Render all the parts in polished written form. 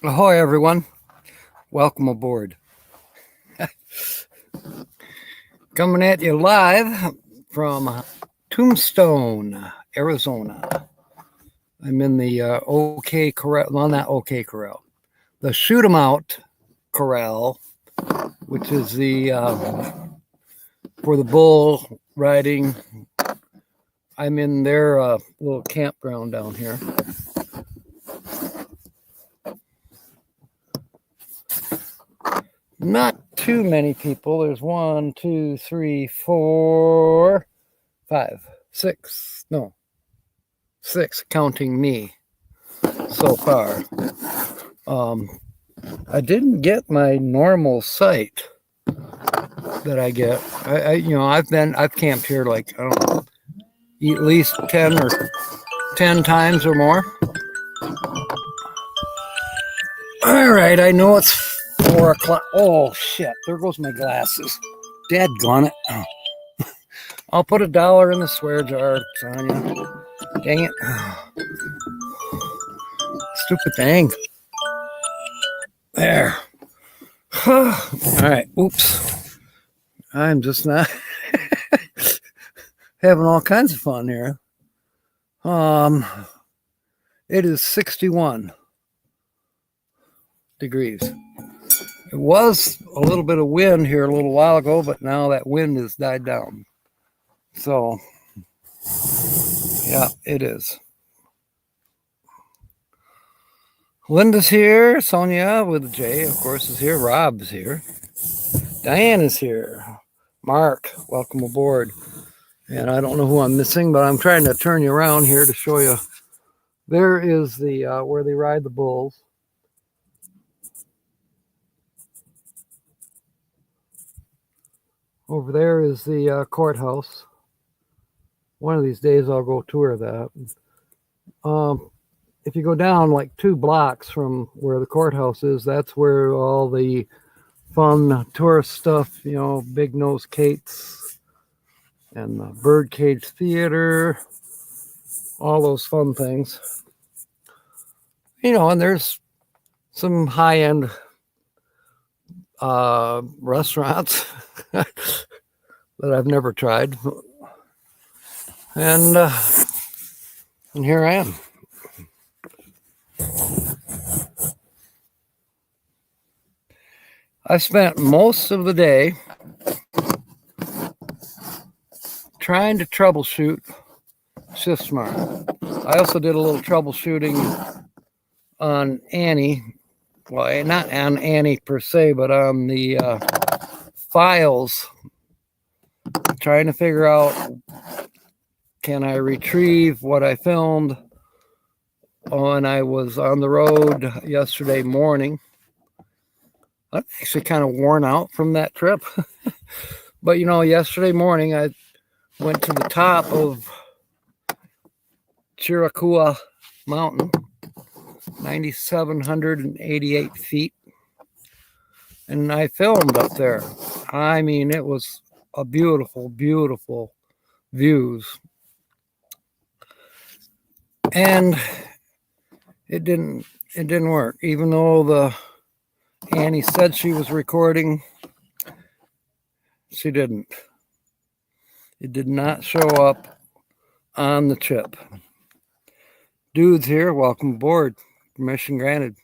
Ahoy, everyone. Welcome aboard. Coming at you live from Tombstone, Arizona. I'm in the OK Corral, well, not OK Corral, the Shoot 'em Out Corral, which is the for the bull riding. I'm in their little campground down here. Not too many people. There's 1, 2, 3, 4, 5, 6. No, 6, counting me so far. I didn't get my normal site that I get. I've camped here like I don't know, at least 10 times or more. All right, I know it's 4 o'clock. Oh shit! There goes my glasses. Dadgone it! Oh. I'll put $1 in the swear jar, Sonia. Dang it! Stupid thing. There. All right. Oops. I'm just not having all kinds of fun here. It is 61 degrees. It was a little bit of wind here a little while ago, but now that wind has died down. So, yeah, it is. Linda's here. Sonia with a J, of course, is here. Rob's here. Diane is here. Mark, welcome aboard. And I don't know who I'm missing, but I'm trying to turn you around here to show you. There is the where they ride the bulls. Over there is the courthouse. One of these days I'll go tour that. If you go down like 2 blocks from where the courthouse is, that's where all the fun tourist stuff, Big Nose Kate's and the Birdcage Theater, all those fun things. And there's some high-end restaurants that I've never tried. And here I am. I spent most of the day trying to troubleshoot ShiftSmart. I also did a little troubleshooting on Annie. Well, not on Annie per se, but on the files. Trying to figure out, can I retrieve what I filmed when I was on the road yesterday morning. I'm actually kind of worn out from that trip. But, yesterday morning I went to the top of Chiricahua Mountain, 9,788 feet. And I filmed up there. I mean, it was a beautiful, beautiful views. And it didn't work. Even though Annie said she was recording, she didn't. It did not show up on the chip. Dude's here. Welcome aboard. Permission granted.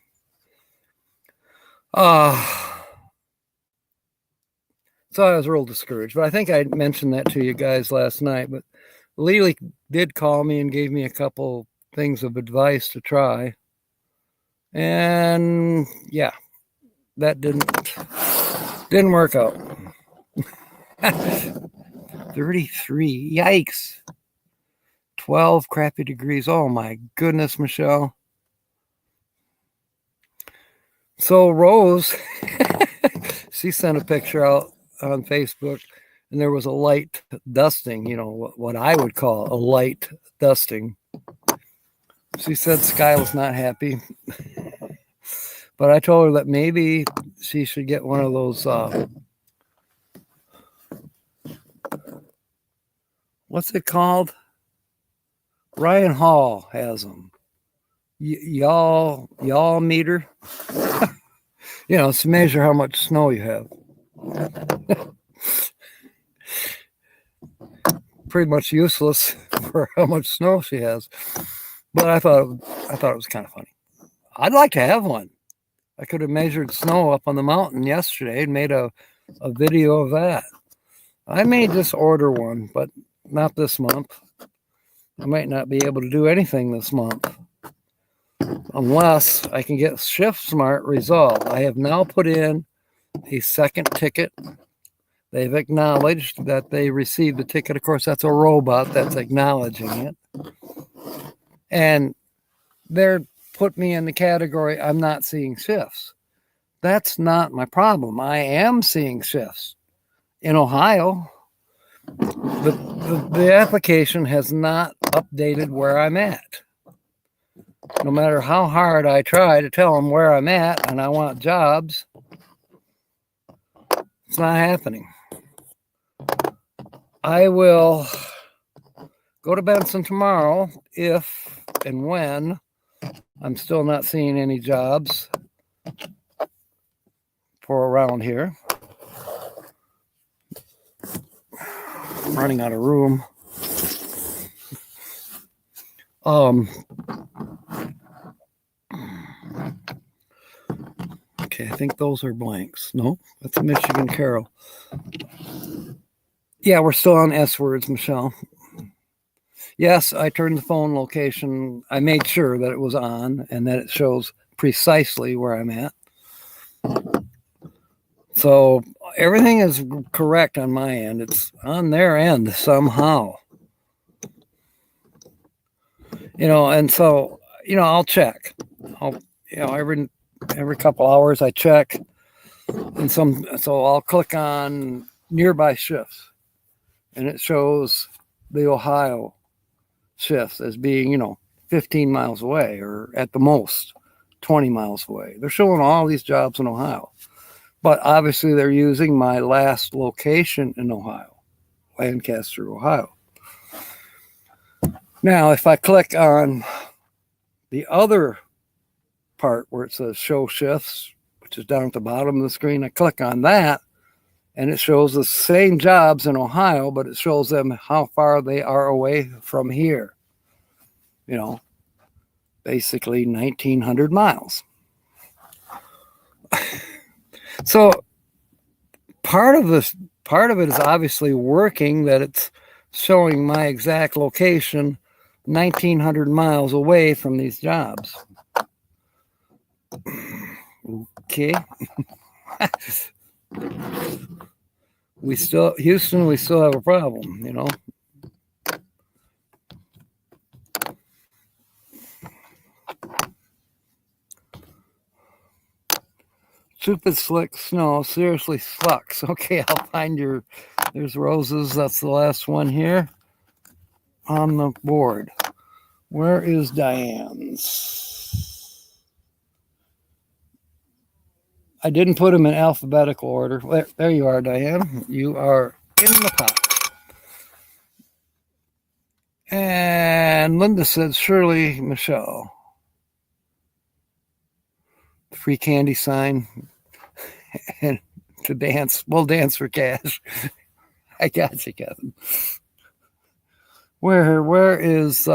So I was real discouraged, but I think I mentioned that to you guys last night. But Lily did call me and gave me a couple things of advice to try. And yeah, that didn't work out. 33. Yikes. 12 crappy degrees. Oh my goodness, Michelle. So Rose, she sent a picture out on Facebook, and there was a light dusting, what I would call a light dusting. She said Sky was not happy. But I told her that maybe she should get one of those, what's it called? Ryan Hall has them. y'all meter. It's to measure how much snow you have. Pretty much useless for how much snow she has. But I thought it was kind of funny. I'd like to have one. I could have measured snow up on the mountain yesterday and made a video of that. I may just order one, but not this month. I might not be able to do anything this month unless I can get ShiftSmart resolved. I have now put in a second ticket. They've acknowledged that they received the ticket. Of course, that's a robot that's acknowledging it. And they're put me in the category, I'm not seeing shifts. That's not my problem. I am seeing shifts. In Ohio, the application has not updated where I'm at. No matter how hard I try to tell them where I'm at and I want jobs, it's not happening. I will go to Benson tomorrow if and when I'm still not seeing any jobs for around here. I'm running out of room. Okay, I think those are blanks. No, that's a Michigan Carol. Yeah, we're still on S words, Michelle. Yes, I turned the phone location. I made sure that it was on and that it shows precisely where I'm at. So everything is correct on my end. It's on their end somehow. And so, I'll check. Every couple hours I check. So I'll click on nearby shifts and it shows the Ohio shifts as being, 15 miles away or at the most 20 miles away. They're showing all these jobs in Ohio. But obviously they're using my last location in Ohio, Lancaster, Ohio. Now, if I click on the other part where it says show shifts, which is down at the bottom of the screen, I click on that and it shows the same jobs in Ohio, but it shows them how far they are away from here. Basically 1,900 miles. So part of it is obviously working, that it's showing my exact location 1,900 miles away from these jobs. Okay. Houston, we still have a problem, Stupid slick snow seriously sucks. Okay, I'll find there's roses. That's the last one here on the board. Where is Diane's? I didn't put them in alphabetical order. There you are, Diane. You are in the pot. And Linda said, surely, Michelle. Free candy sign. And to dance. We'll dance for cash. I got you, Kevin. Where is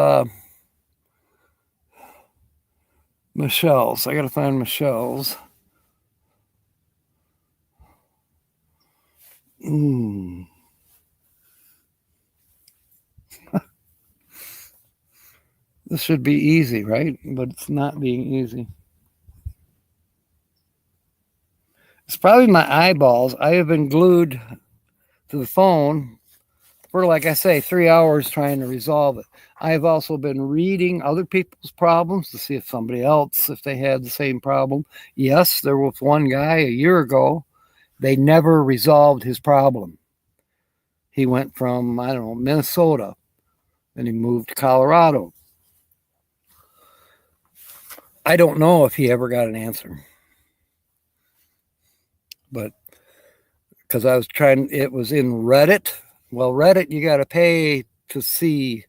Michelle's? I got to find Michelle's. This should be easy, right? But it's not being easy. It's probably my eyeballs. I have been glued to the phone for, like I say, 3 hours trying to resolve it. I have also been reading other people's problems to see if they had the same problem. Yes, there was one guy a year ago. They never resolved his problem. He went from, Minnesota, and he moved to Colorado. I don't know if he ever got an answer. But because I was it was in Reddit. Well, Reddit, you got to pay to see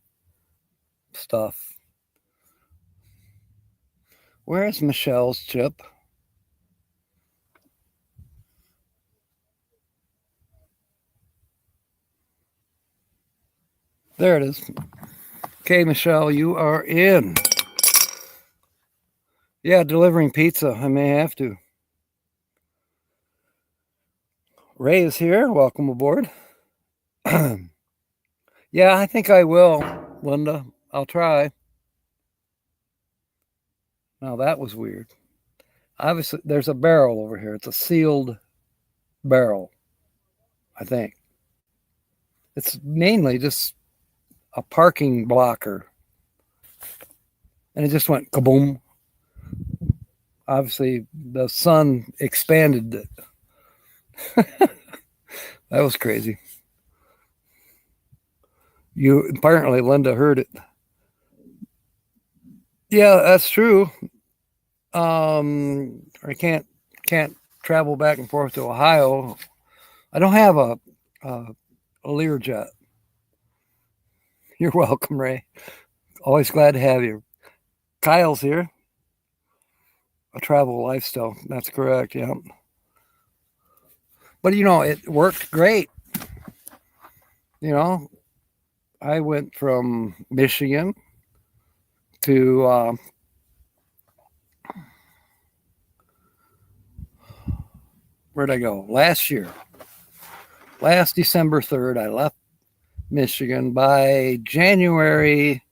stuff. Where's Michelle's chip? There it is. Okay, Michelle, you are in. Yeah, delivering pizza. I may have to. Ray is here. Welcome aboard. Yeah, I think I will, Linda. I'll try. Now that was weird. Obviously, there's a barrel over here. It's a sealed barrel, I think. It's mainly just a parking blocker. And it just went kaboom. Obviously, the sun expanded it. That was crazy. You apparently, Linda, heard it. Yeah, that's true. I can't travel back and forth to Ohio. I don't have a Learjet. You're welcome, Ray. Always glad to have you. Kyle's here. A travel lifestyle. That's correct. Yeah. But it worked great. I went from Michigan to where'd I go? Last year. Last December 3rd, I left Michigan. By January,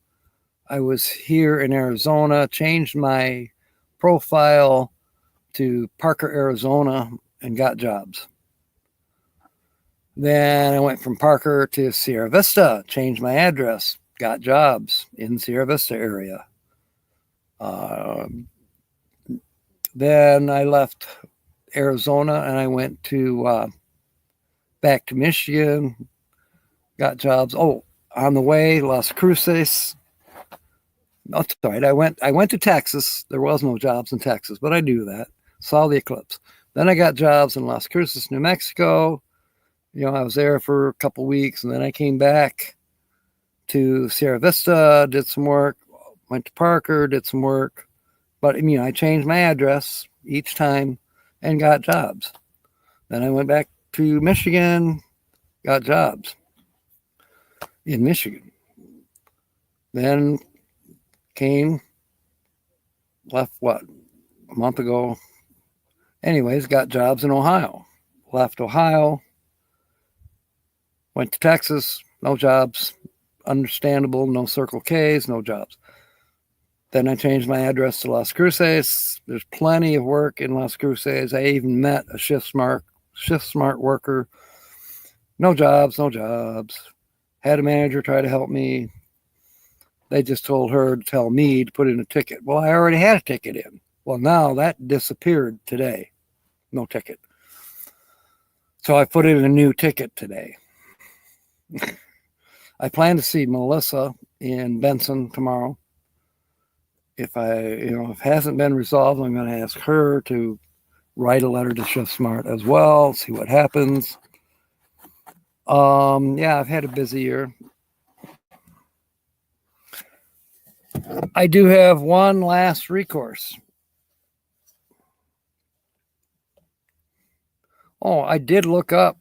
I was here in Arizona, changed my profile to Parker, Arizona, and got jobs. Then I went from Parker to Sierra Vista, changed my address, got jobs in Sierra Vista area. Then I left Arizona and I went to back to Michigan, got jobs. Oh, on the way, Las Cruces. That's all right. I went to Texas. There was no jobs in Texas, but I knew that. Saw the eclipse. Then I got jobs in Las Cruces, New Mexico. I was there for a couple weeks, and then I came back to Sierra Vista, did some work, went to Parker, did some work. But I changed my address each time and got jobs. Then I went back to Michigan, got jobs in Michigan. Then left a month ago. Anyways, got jobs in Ohio. Left Ohio, went to Texas, no jobs. Understandable, no Circle K's, no jobs. Then I changed my address to Las Cruces. There's plenty of work in Las Cruces. I even met a Shift Smart worker. No jobs. Had a manager try to help me. They just told her to tell me to put in a ticket. Well, I already had a ticket in. Well, now that disappeared today. No ticket. So I put in a new ticket today. I plan to see Melissa in Benson tomorrow. If it hasn't been resolved, I'm going to ask her to write a letter to Shift Smart as well, see what happens. Yeah, I've had a busy year. I do have one last recourse. Oh, I did look up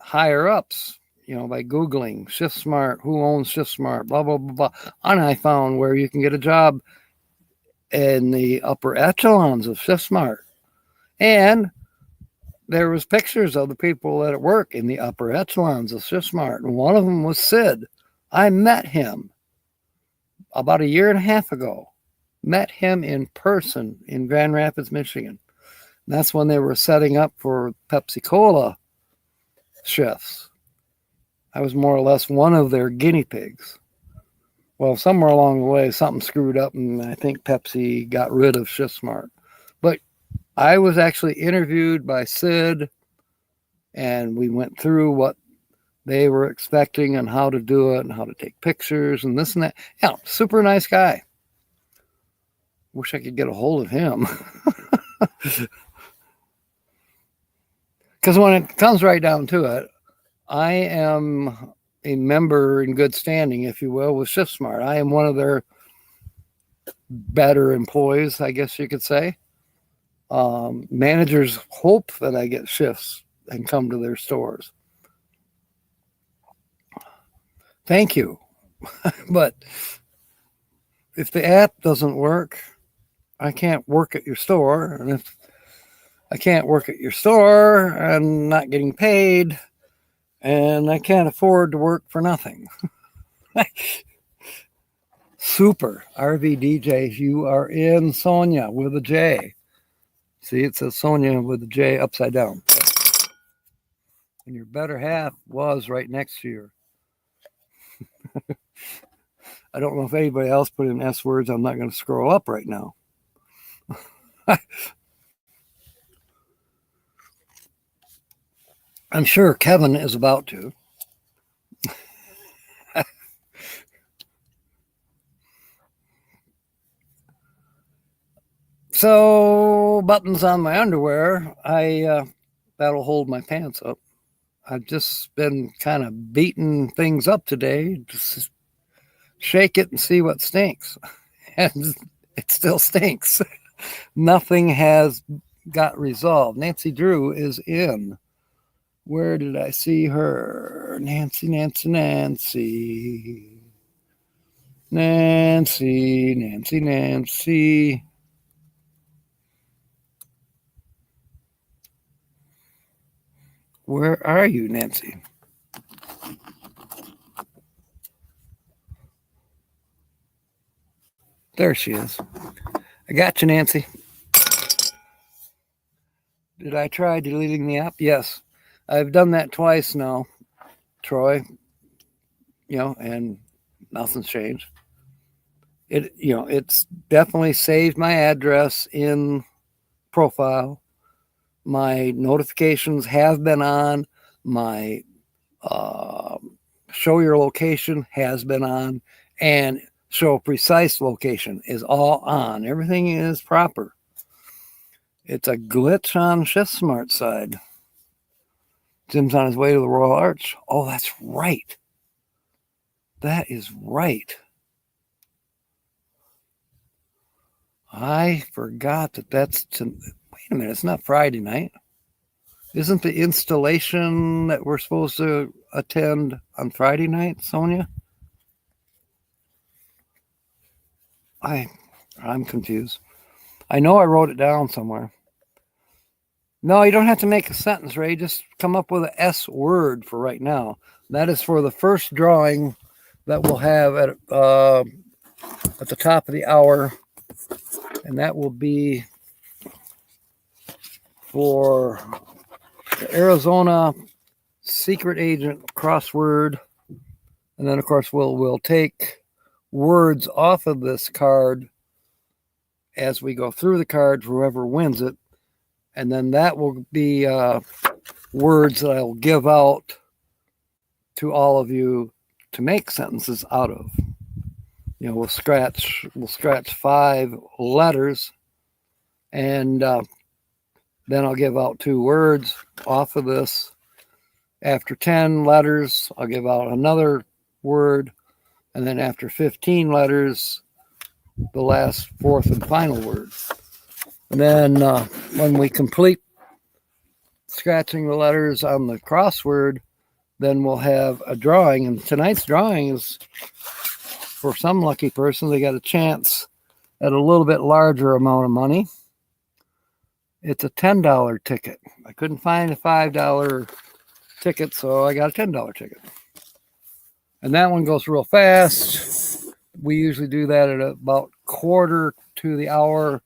higher ups, by Googling Shift Smart, who owns Shift Smart, blah, blah, blah, blah. And I found where you can get a job in the upper echelons of Shift Smart. And there was pictures of the people that work in the upper echelons of Shift Smart. And one of them was Sid. I met him about a year and a half ago. Met him in person in Grand Rapids, Michigan. And that's when they were setting up for Pepsi Cola shifts. I was more or less one of their guinea pigs. Well, somewhere along the way, something screwed up, and I think Pepsi got rid of Shift Smart. But I was actually interviewed by Sid, and we went through what they were expecting and how to do it and how to take pictures and this and that. Yeah, super nice guy. Wish I could get a hold of him. Because when it comes right down to it, I am a member in good standing, if you will, with Shift Smart. I am one of their better employees, I guess you could say. Managers hope that I get shifts and come to their stores. Thank you. But if the app doesn't work, I can't work at your store. And if I can't work at your store, I'm not getting paid. And I can't afford to work for nothing. Super. RV DJ, you are in. Sonia with a J. See, it says Sonia with a J upside down. And your better half was right next to you. I don't know if anybody else put in S words. I'm not going to scroll up right now. I'm sure Kevin is about to. So, buttons on my underwear, that'll hold my pants up. I've just been kind of beating things up today. Just shake it and see what stinks. And it still stinks. Nothing has got resolved. Nancy Drew is in. Where did I see her? Nancy. Where are you, Nancy? There she is. I got you, Nancy. Did I try deleting the app? Yes. I've done that twice now, Troy. And nothing's changed. It's definitely saved my address in profile. My notifications have been on. My show your location has been on, and show precise location is all on. Everything is proper. It's a glitch on ShiftSmart side. Jim's on his way to the Royal Arch. Oh, that's right. That is right. I forgot that's wait a minute, it's not Friday night. Isn't the installation that we're supposed to attend on Friday night, Sonia? I'm confused. I know I wrote it down somewhere. No, you don't have to make a sentence, Ray. Just come up with an S word for right now. That is for the first drawing that we'll have at the top of the hour. And that will be for the Arizona secret agent crossword. And then, of course, we'll take words off of this card as we go through the cards, whoever wins it. And then that will be words that I'll give out to all of you to make sentences out of. We'll scratch 5 letters, and then I'll give out 2 words off of this. After 10 letters, I'll give out another word, and then after 15 letters, the last 4th and final word. And then when we complete scratching the letters on the crossword, then we'll have a drawing. And tonight's drawing is, for some lucky person, they got a chance at a little bit larger amount of money. It's a $10 ticket. I couldn't find a $5 ticket, so I got a $10 ticket. And that one goes real fast. We usually do that at about quarter to the hour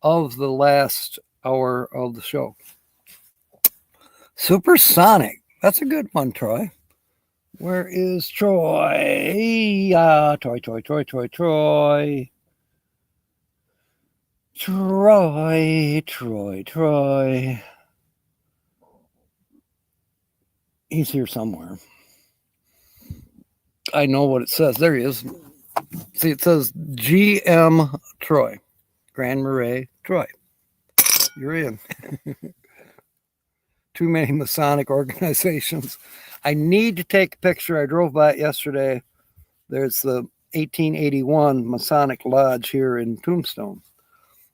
of the last hour of the show. Supersonic. That's a good one, Troy. Where is Troy? Troy. He's here somewhere. I know what it says. There he is. See, it says GM Troy. Grand Marais Troy. You're in. Too many Masonic organizations. I need to take a picture. I drove by it yesterday. There's the 1881 Masonic Lodge here in Tombstone.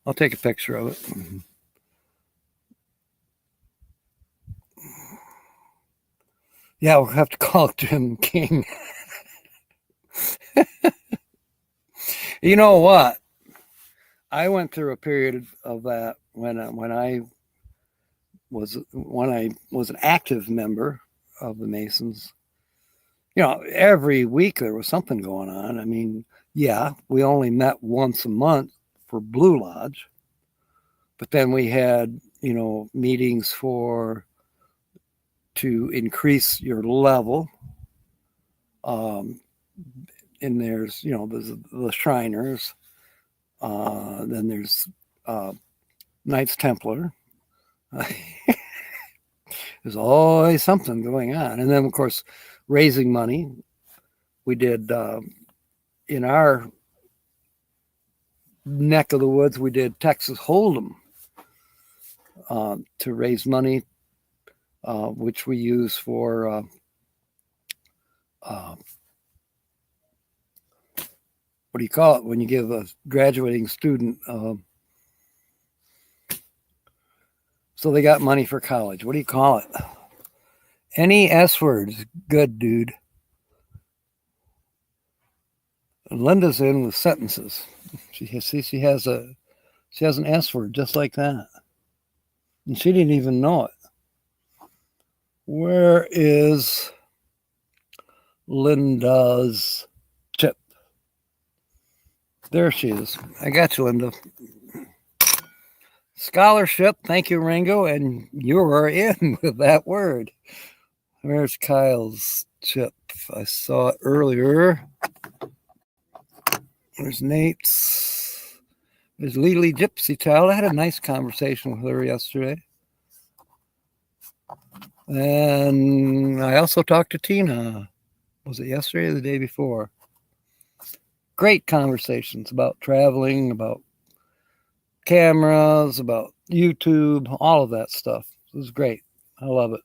I'll take a picture of it. Yeah, we'll have to call Jim King. You know what? I went through a period of that when I was an active member of the Masons. Every week there was something going on. I mean, yeah, we only met once a month for Blue Lodge, but then we had, meetings to increase your level. And there's, the Shriners. Then there's Knights Templar. There's always something going on. And then, of course, raising money. We did, in our neck of the woods, we did Texas Hold'em to raise money, which we use for what do you call it when you give a graduating student, so they got money for college. What do you call it? Any S words, good, dude. Linda's in with sentences. She has an S word just like that, and she didn't even know it. Where is Linda's chip? There she is. I got you, Linda. Scholarship. Thank you, Ringo, and you're in with that word. Where's Kyle's chip? I saw it earlier. There's Nate's. There's Lily Gypsy Child. I had a nice conversation with her yesterday. And I also talked to Tina. Was it yesterday or the day before? Great conversations about traveling, about cameras, about YouTube, all of that stuff. It was great. I love it.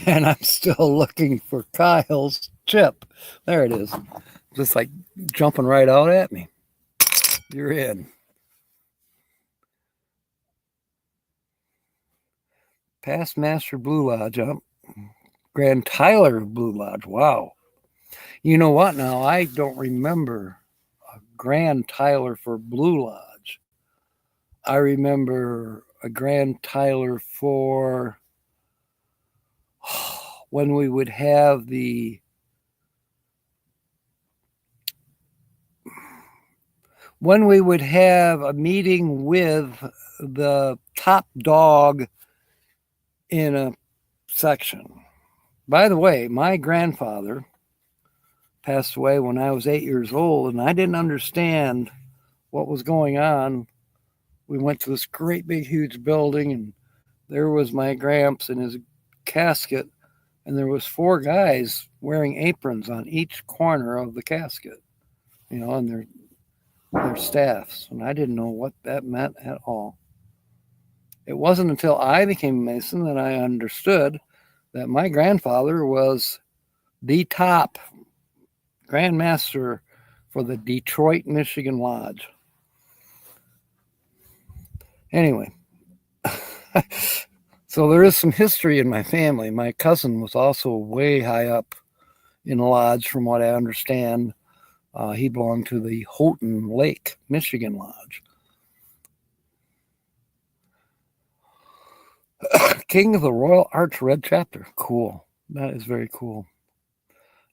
And I'm still looking for Kyle's chip. There it is. Just like jumping right out at me. You're in. Past Master Blue Lodge. Grand Tyler Blue Lodge. Wow. You know what now? I don't remember a Grand Tyler for Blue Lodge. I remember a Grand Tyler for when we would have a meeting with the top dog in a section. By the way, my grandfather passed away when I was 8 years old, and I didn't understand what was going on. We went to this great big huge building, and there was my gramps in his casket, and there was 4 guys wearing aprons on each corner of the casket, and their staffs, and I didn't know what that meant at all. It wasn't until I became a Mason that I understood that my grandfather was the top Grand Master for the Detroit, Michigan Lodge. Anyway, so there is some history in my family. My cousin was also way high up in the lodge, from what I understand. He belonged to the Houghton Lake, Michigan Lodge. King of the Royal Arch Red Chapter. Cool. That is very cool.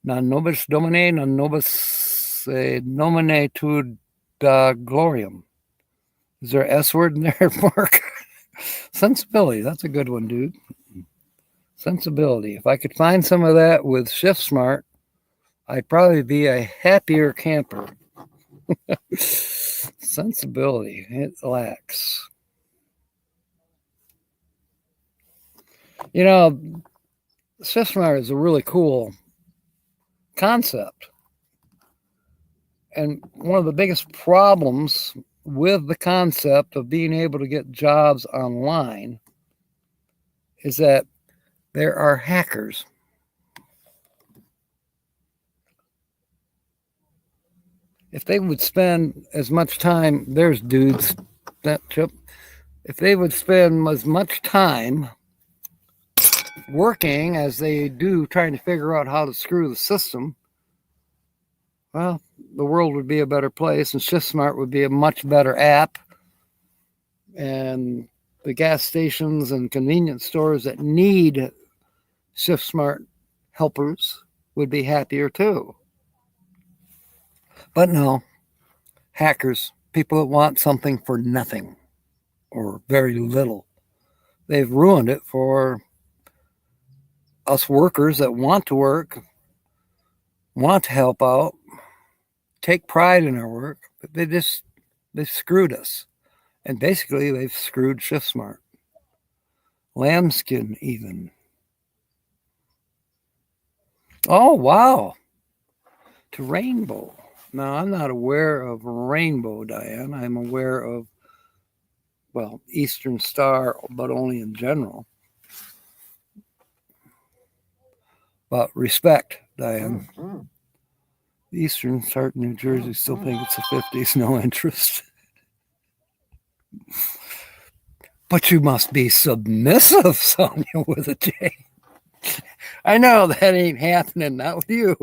Non nobis domine, non nobis nomine tud gloriam. Is there an S word in there, Mark? Sensibility. That's a good one, dude. Sensibility. If I could find some of that with Shift Smart, I'd probably be a happier camper. Sensibility. It lacks. Shift Smart is a really cool concept. And one of the biggest problems with the concept of being able to get jobs online is that there are hackers. if they would spend as much time, there's dudes, that Chip, if they would spend as much time working as they do trying to figure out how to screw the system, well, the world would be a better place, and ShiftSmart would be a much better app. And the gas stations and convenience stores that need ShiftSmart helpers would be happier too. But no, hackers, people that want something for nothing or very little, they've ruined it for us workers that want to work, want to help out, take pride in our work, but they screwed us. And basically they've screwed ShiftSmart. Lambskin even. Oh, wow. To Rainbow. Now, I'm not aware of Rainbow, Diane. I'm aware of, well, Eastern Star, but only in general. But respect, Diane. Mm-hmm. Eastern Star, New Jersey, still think it's the 50s, no interest. But you must be submissive, Sonia, with a J. I know that ain't happening, not with you.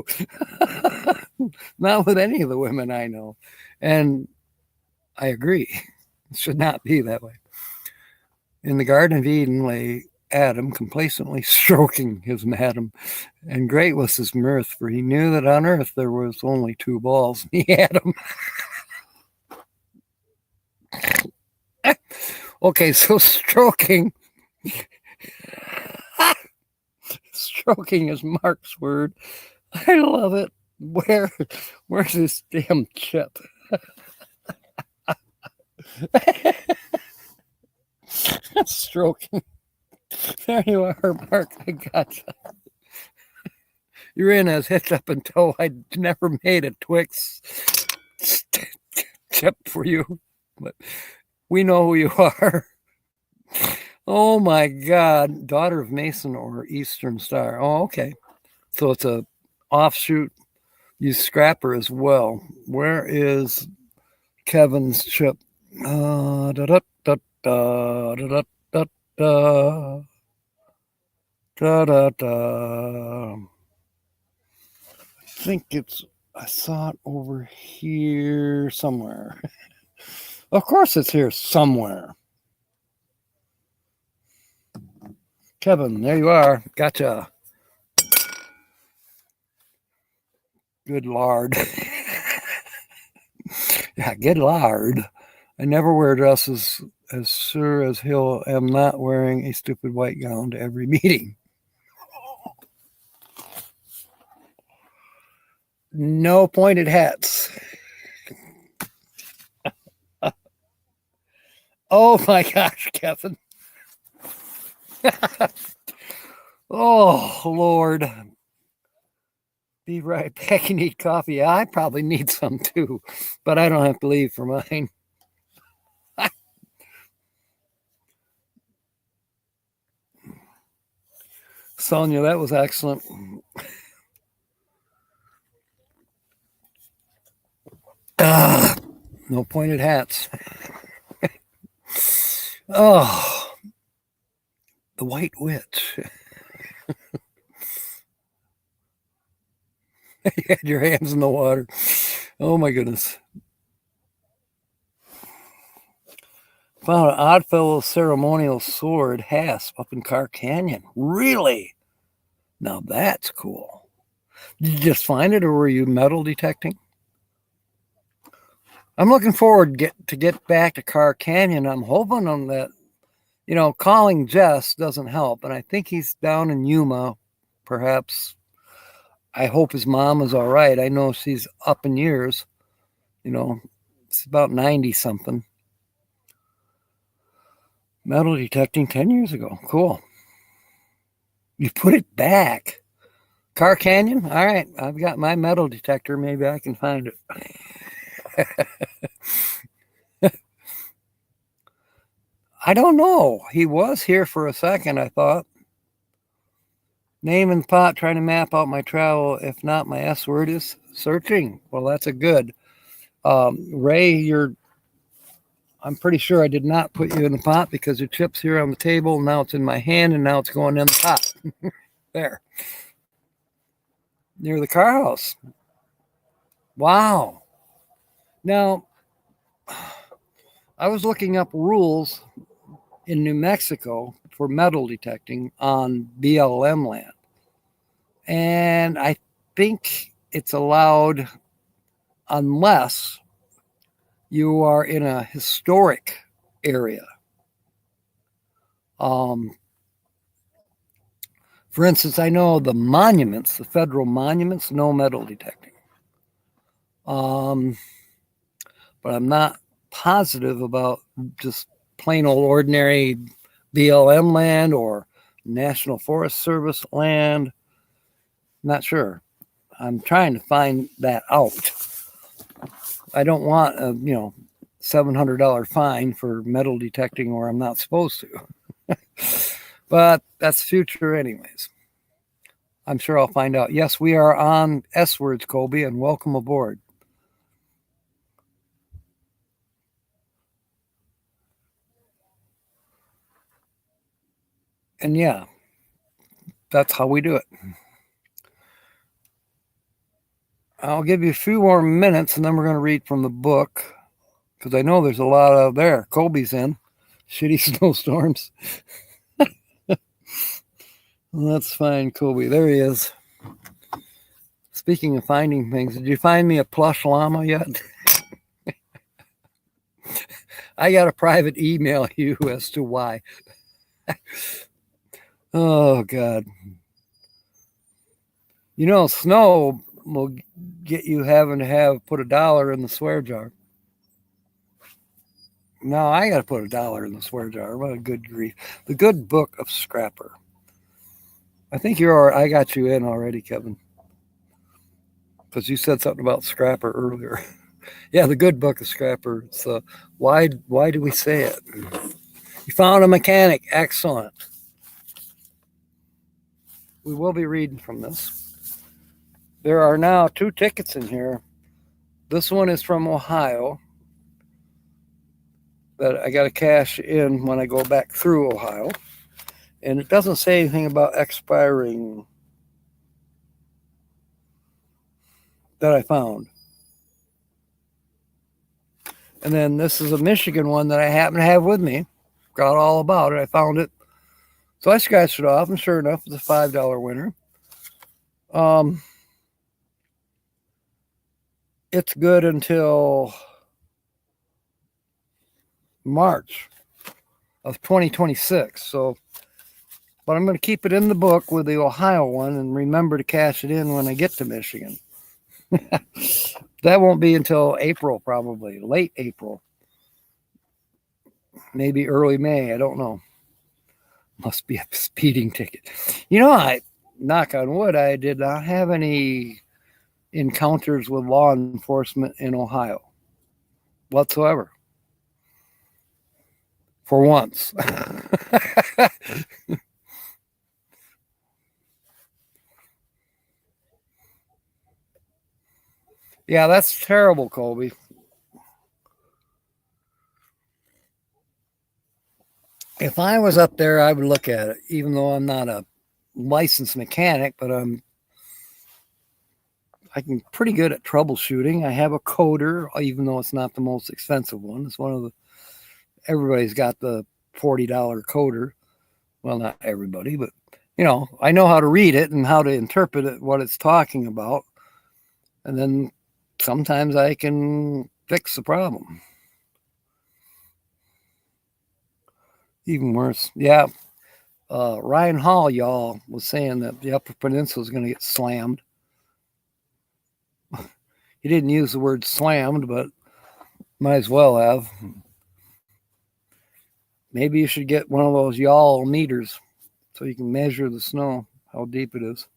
Not with any of the women I know. And I agree. It should not be that way. In the Garden of Eden lay Adam complacently stroking his madam, and great was his mirth, for he knew that on earth there was only two balls, and he had them. Okay, so stroking. Stroking is Mark's word. I love it. Where's this damn chip? Stroking. There you are, Mark. I gotcha. You're in as hitched up and toe. I never made a Twix chip for you, but we know who you are. Oh my God. Daughter of Mason or Eastern Star. Oh, okay. So it's a offshoot. You scrapper as well. Where is Kevin's chip? Da da da da da da da da da da. I think I saw it over here somewhere. Of course it's here somewhere. Kevin, there you are. Gotcha. Good lard. Yeah, good lard. I never wear dresses, as sure as hell am not wearing a stupid white gown to every meeting. No pointed hats. Oh my gosh, Kevin. Oh, Lord. Be right back. You need coffee. I probably need some too, but I don't have to leave for mine. Sonia, that was excellent. No pointed hats. Oh, the White Witch. You had your hands in the water. Oh my goodness. Found an Oddfellow ceremonial sword hasp up in Carr Canyon. Really? Now that's cool. Did you just find it, or were you metal detecting? I'm looking forward to get back to Carr Canyon. I'm hoping on that, calling Jess doesn't help. And I think he's down in Yuma, perhaps. I hope his mom is all right. I know she's up in years. It's about 90 something. Metal detecting 10 years ago. Cool. You put it back. Carr Canyon? All right. I've got my metal detector. Maybe I can find it. I don't know. He was here for a second, I thought. Name in the pot, trying to map out my travel. If not, my S word is searching. Well, that's a good. Ray, I'm pretty sure I did not put you in the pot because your chip's here on the table. Now it's in my hand and now it's going in the pot. There. Near the car house. Wow. Now, I was looking up rules in New Mexico for metal detecting on BLM land. And I think it's allowed unless you are in a historic area. For instance, I know the monuments, the federal monuments, no metal detecting. But I'm not positive about just plain old ordinary BLM land or National Forest Service land. Not sure. I'm trying to find that out. I don't want a $700 fine for metal detecting where I'm not supposed to. But that's future anyways. I'm sure I'll find out. Yes, we are on S Words, Colby, and welcome aboard. And yeah, that's how we do it. I'll give you a few more minutes and then we're going to read from the book because I know there's a lot out there. Colby's in. Shitty snowstorms. Well, that's fine, Colby. There he is. Speaking of finding things, did you find me a plush llama yet? I got a private email you as to why. Oh, God. Snow will get you having to put $1 in the swear jar. No, I got to put $1 in the swear jar. What a good grief. The Good Book of Scrapper. I think I got you in already, Kevin. Because you said something about Scrapper earlier. Yeah, the Good Book of Scrapper. So why do we say it? You found a mechanic. Excellent. We will be reading from this. There are now 2 tickets in here. This one is from Ohio that I got to cash in when I go back through Ohio. And it doesn't say anything about expiring that I found. And then this is a Michigan one that I happen to have with me. Got all about it. I found it. So I scratched it off, and sure enough, it's a $5 winner. It's good until March of 2026. So, but I'm going to keep it in the book with the Ohio one and remember to cash it in when I get to Michigan. That won't be until April, probably late April, maybe early May. I don't know. Must be a speeding ticket. I knock on wood, I did not have any encounters with law enforcement in Ohio whatsoever. For once. Yeah, that's terrible, Colby. If I was up there, I would look at it, even though I'm not a licensed mechanic, but I'm pretty good at troubleshooting. I have a coder, even though it's not the most expensive one. It's one of everybody's got the $40 coder. Well, not everybody, but I know how to read it and how to interpret it, what it's talking about. And then sometimes I can fix the problem. Even worse. Yeah. Ryan Hall, y'all, was saying that the Upper Peninsula is going to get slammed. He didn't use the word slammed, but might as well have. Maybe you should get one of those y'all meters so you can measure the snow, how deep it is.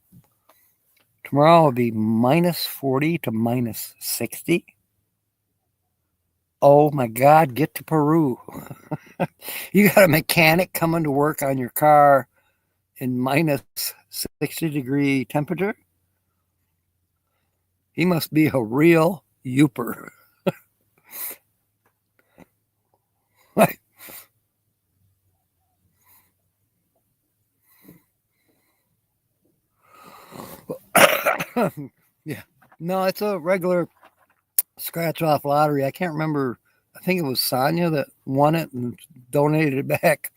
Tomorrow will be minus 40 to minus 60. Oh my God, get to Peru. You got a mechanic coming to work on your car in minus 60-degree temperature? He must be a real youper. Yeah. No, it's a regular scratch off lottery. I can't remember. I think it was Sonia that won it and donated it back.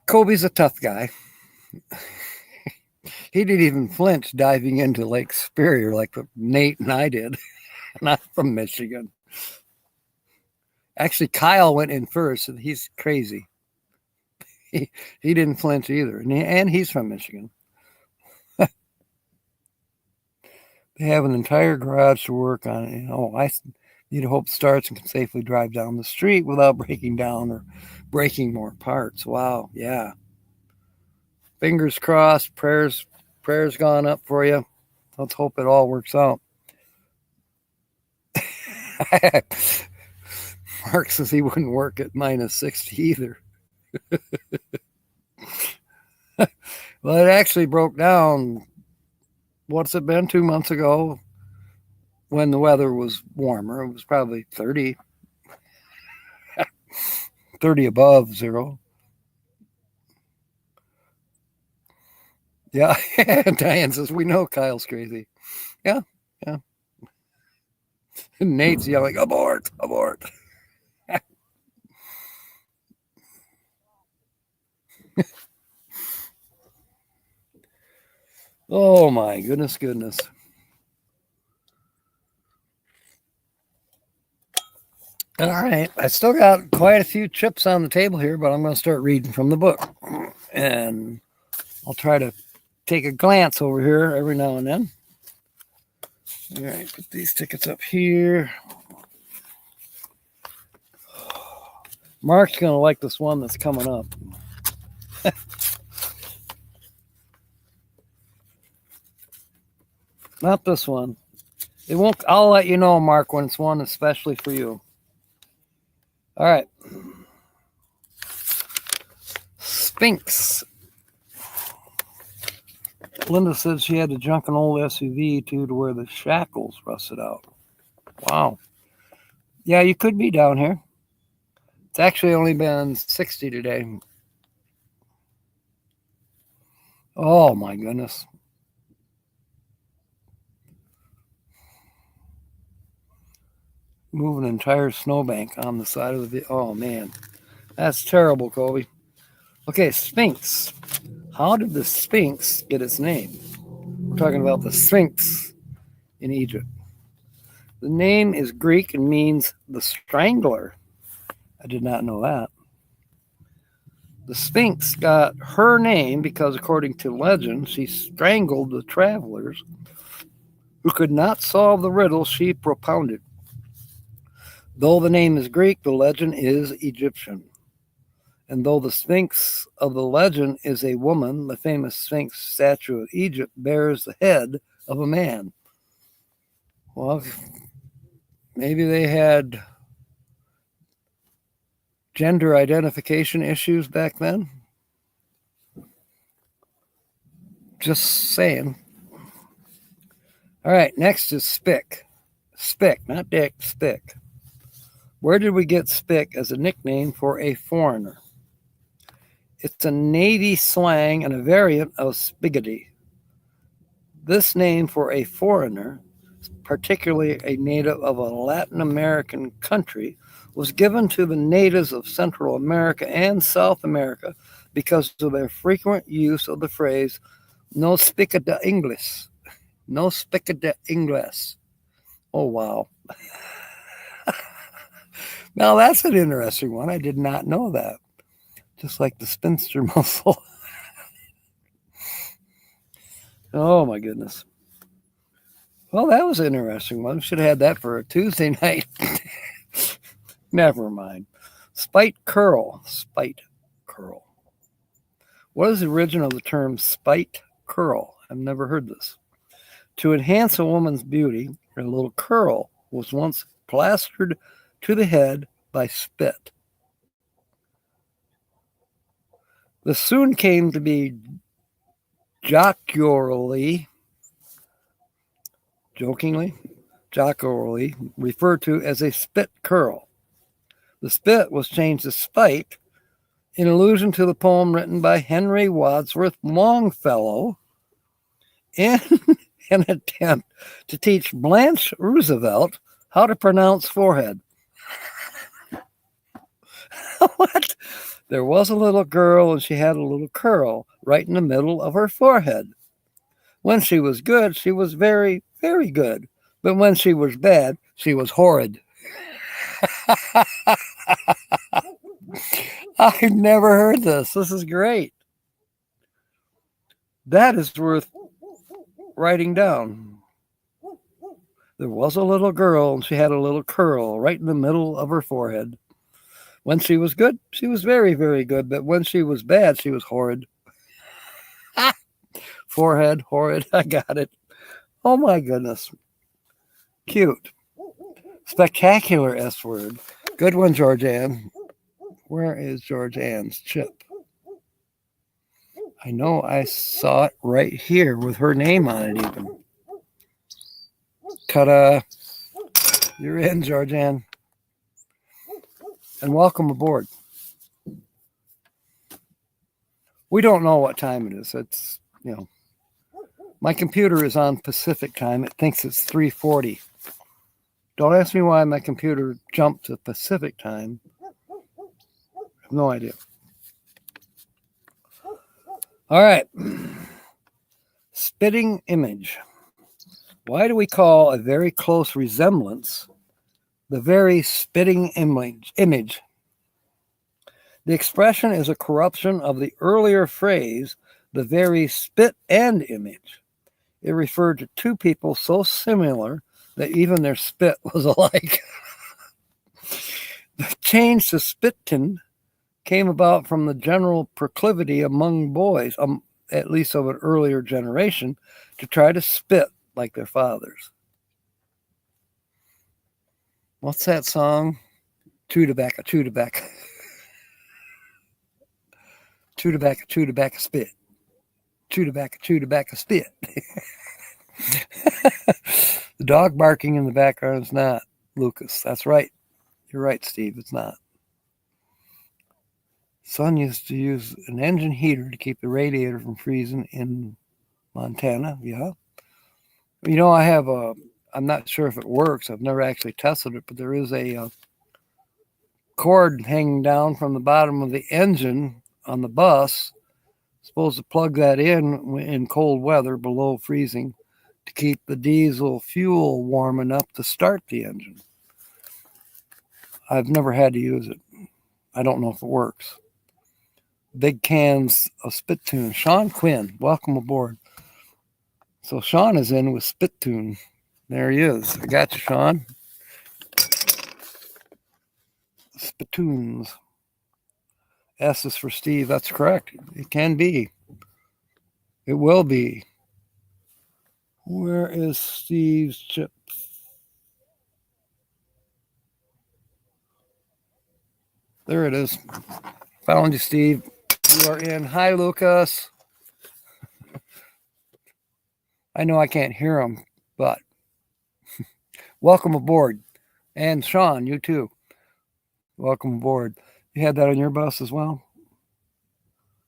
Kobe's a tough guy. He didn't even flinch diving into Lake Superior like Nate and I did. Not from Michigan. Actually, Kyle went in first, and he's crazy. He didn't flinch either, and he's from Michigan. They have an entire garage to work on it. I need to hope starts and can safely drive down the street without breaking down or breaking more parts. Wow, yeah. Fingers crossed, prayers gone up for you. Let's hope it all works out. Mark says he wouldn't work at minus 60 either. Well, it actually broke down. What's it been? 2 months ago when the weather was warmer. It was probably 30 above zero. Yeah. Diane says, we know Kyle's crazy. Yeah. Yeah. And Nate's yelling, abort, abort. Oh my goodness. All right. I still got quite a few chips on the table here, but I'm going to start reading from the book. And I'll try to take a glance over here every now and then. All right. Put these tickets up here. Mark's going to like this one that's coming up. Not this one. It won't. I'll let you know, Mark, when it's one especially for you. All right. Sphinx. Linda said she had to junk an old SUV to where the shackles rusted out. Wow. Yeah, you could be down here. It's actually only been 60 today. Oh my goodness. Move an entire snowbank on the side of the. Oh man. That's terrible, Colby. Okay, Sphinx. How did the Sphinx get its name? We're talking about the Sphinx in Egypt. The name is Greek and means the strangler. I did not know that. The Sphinx got her name because, according to legend, she strangled the travelers who could not solve the riddle she propounded. Though the name is Greek, the legend is Egyptian. And though the Sphinx of the legend is a woman, the famous Sphinx statue of Egypt bears the head of a man. Well, maybe they had gender identification issues back then. Just saying. All right, next is Spick. Spick, not Dick, Spick. Where did we get Spick as a nickname for a foreigner? It's a Navy slang and a variant of Spiggity. This name for a foreigner, particularly a native of a Latin American country, was given to the natives of Central America and South America because of their frequent use of the phrase, no spica de English. No spica de English. Oh, wow. Now, that's an interesting one. I did not know that. Just like the spinster muscle. Oh, my goodness. Well, that was an interesting one. Should have had that for a Tuesday night. Never mind. Spite curl. Spite curl. What is the origin of the term spite curl? I've never heard this. To enhance a woman's beauty, a little curl was once plastered to the head by spit. This soon came to be jokingly referred to as a spit curl. The spit was changed to spite in allusion to the poem written by Henry Wadsworth Longfellow in an attempt to teach Blanche Roosevelt how to pronounce forehead. What? There was a little girl and she had a little curl right in the middle of her forehead. When she was good, she was very, very good. But when she was bad, she was horrid. I've never heard this. This is great. That is worth writing down. There was a little girl and she had a little curl right in the middle of her forehead. When she was good, she was very, very good. But when she was bad, she was horrid. Forehead, horrid. I got it. Oh my goodness. Cute. Spectacular S word. Good one, Georgianne. Where is Georgianne's chip? I know I saw it right here with her name on it even. Ta-da. You're in, Georgianne. And welcome aboard. We don't know what time it is. It's, my computer is on Pacific time. It thinks it's 3:40. Don't ask me why my computer jumped to Pacific time. I have no idea. All right. Spitting image. Why do we call a very close resemblance the very spitting image? The expression is a corruption of the earlier phrase, the very spit and image. It referred to two people so similar that even their spit was alike. The change to spittin came about from the general proclivity among boys, at least of an earlier generation, to try to spit like their fathers. What's that song? Chew tobacco, chew tobacco. Chew tobacco, chew tobacco, spit. Chew tobacco, spit. The dog barking in the background is not Lucas. That's right. You're right, Steve. It's not. Son used to use an engine heater to keep the radiator from freezing in Montana. Yeah. I have I'm not sure if it works. I've never actually tested it, but there is a cord hanging down from the bottom of the engine on the bus. Supposed to plug that in cold weather below freezing to keep the diesel fuel warm enough to start the engine. I've never had to use it. I don't know if it works. Big cans of Spittoon. Sean Quinn, welcome aboard. So Sean is in with Spittoon. There he is. I got you, Sean. Spittoons. S is for Steve. That's correct. It can be. It will be. Where is Steve's chip? There it is. Found you, Steve. You are in. Hi, Lucas. I know I can't hear him, but welcome aboard. And Sean, you too. Welcome aboard. You had that on your bus as well?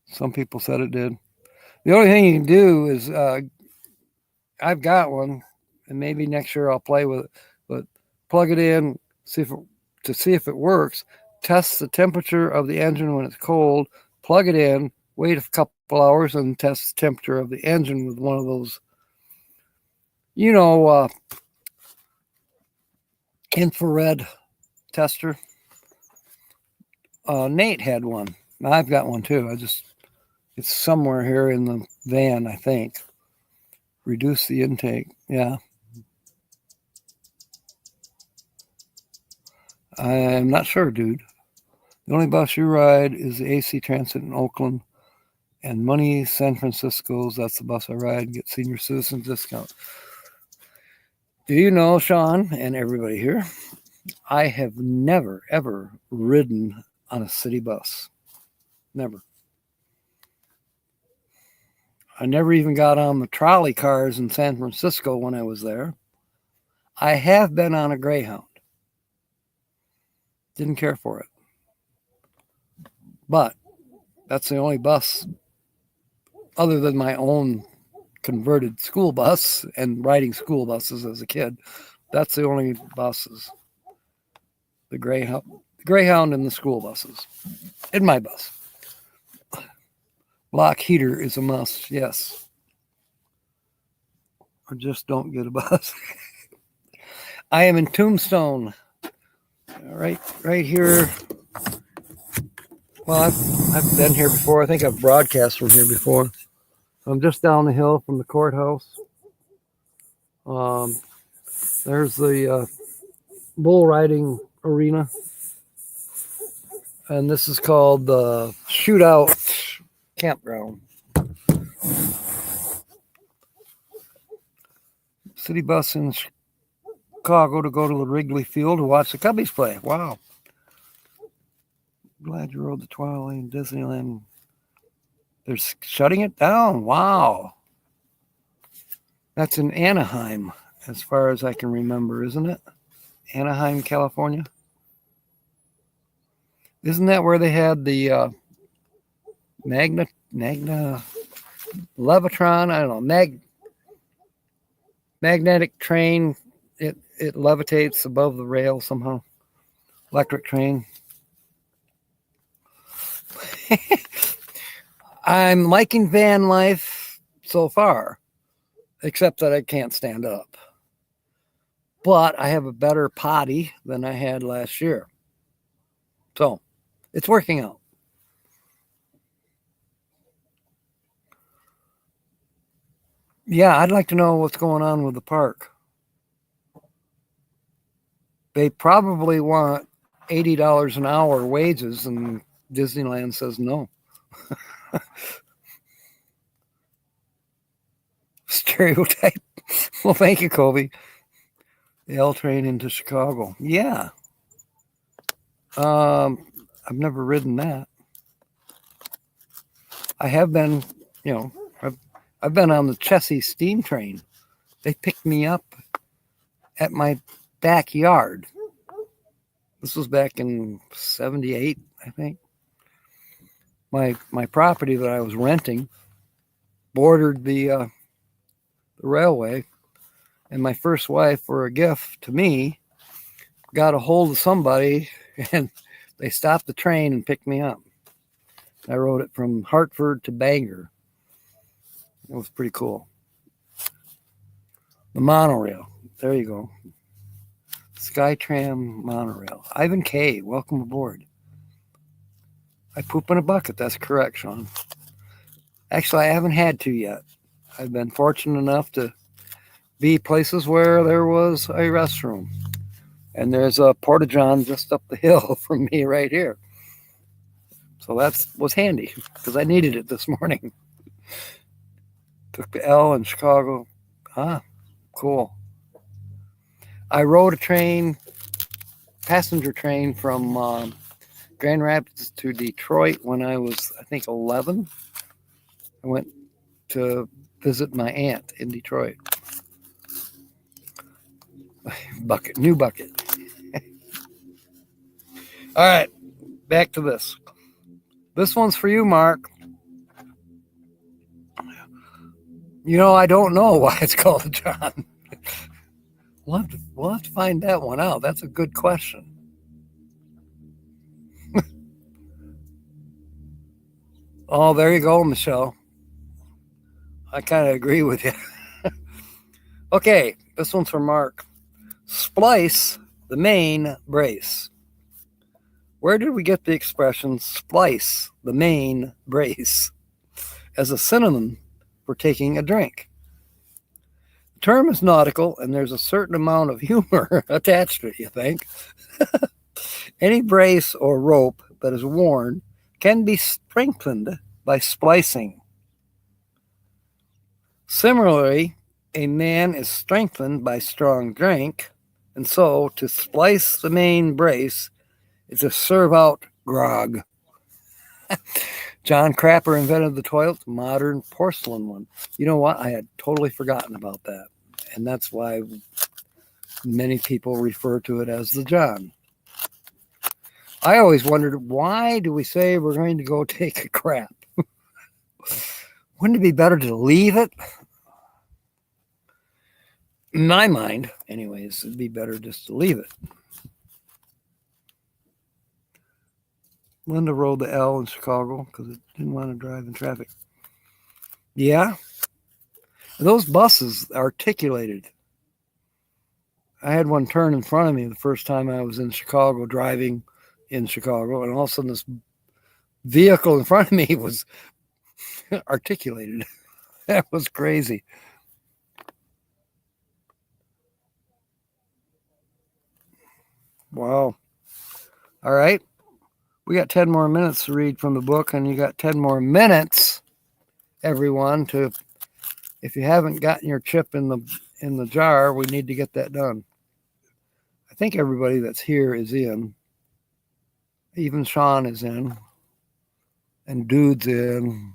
Some people said it did. The only thing you can do is, I've got one, and maybe next year I'll play with it, but plug it in, to see if it works. Test the temperature of the engine when it's cold, plug it in, wait a couple hours, and test the temperature of the engine with one of those, infrared tester. Nate had one. I've got one too. It's somewhere here in the van, I think. Reduce the intake. Yeah. I'm not sure, dude. The only bus you ride is the AC Transit in Oakland and Money San Francisco's. That's the bus I ride. Get senior citizen discount. Do you know, Sean, and everybody here, I have never, ever ridden on a city bus. Never. I never even got on the trolley cars in San Francisco when I was there. I have been on a Greyhound. Didn't care for it. But that's the only bus, other than my own converted school bus and riding school buses as a kid. That's the only buses. The Greyhound and the school buses. In my bus. Block heater is a must, yes. Or just don't get a bus. I am in Tombstone. Right here. Well, I've been here before. I think I've broadcast from here before. I'm just down the hill from the courthouse. There's the bull riding arena. And this is called the Shootout Campground. City bus in Chicago to go to the Wrigley Field to watch the Cubbies play. Wow. Glad you rode the Twilight Disneyland. They're shutting it down. Wow. That's in Anaheim, as far as I can remember, isn't it? Anaheim, California. Isn't that where they had the Magna Levitron? I don't know. Magnetic train. It levitates above the rail somehow. Electric train. I'm liking van life so far, except that I can't stand up. But I have a better potty than I had last year. So it's working out. Yeah, I'd like to know what's going on with the park. They probably want $80 an hour wages, and Disneyland says no. Stereotype. Well, thank you, Kobe. The L train into Chicago. Yeah. I've never ridden that. I have been, I've been on the Chessie steam train. They picked me up at my backyard. This was back in 78, I think. My property that I was renting bordered the railway, and my first wife, for a gift to me, got a hold of somebody, and they stopped the train and picked me up. I rode it from Hartford to Bangor. It was pretty cool. The monorail. There you go. Skytram monorail. Ivan K., welcome aboard. I poop in a bucket. That's correct, Sean. Actually, I haven't had to yet. I've been fortunate enough to be places where there was a restroom. And there's a Porta-John just up the hill from me right here. So that was handy because I needed it this morning. Took the L in Chicago. Cool. I rode a train, passenger train from Grand Rapids to Detroit when I was, I think, 11. I went to visit my aunt in Detroit. New bucket. All right, back to this. This one's for you, Mark. I don't know why it's called John. We'll have to find that one out. That's a good question. Oh, there you go, Michelle. I kind of agree with you. Okay, this one's for Mark. Splice the main brace. Where did we get the expression splice the main brace as a synonym for taking a drink? The term is nautical, and there's a certain amount of humor attached to it, you think? Any brace or rope that is worn can be strengthened by splicing. Similarly, a man is strengthened by strong drink, and so to splice the main brace is to serve out grog. John Crapper invented the toilet, modern porcelain one. You know what? I had totally forgotten about that. And that's why many people refer to it as the John. I always wondered, why do we say we're going to go take a crap? Wouldn't it be better to leave it? In my mind, anyways, it'd be better just to leave it. Linda rode the L in Chicago because it didn't want to drive in traffic. Yeah. Those buses articulated. I had one turn in front of me the first time I was in Chicago, driving in Chicago, and all of a sudden this vehicle in front of me was articulated. That was crazy. Wow. All right. We got 10 more minutes to read from the book, and you got 10 more minutes, everyone, to, if you haven't gotten your chip in the jar, we need to get that done. I think everybody that's here is in. Even Sean is in. And Dude's in.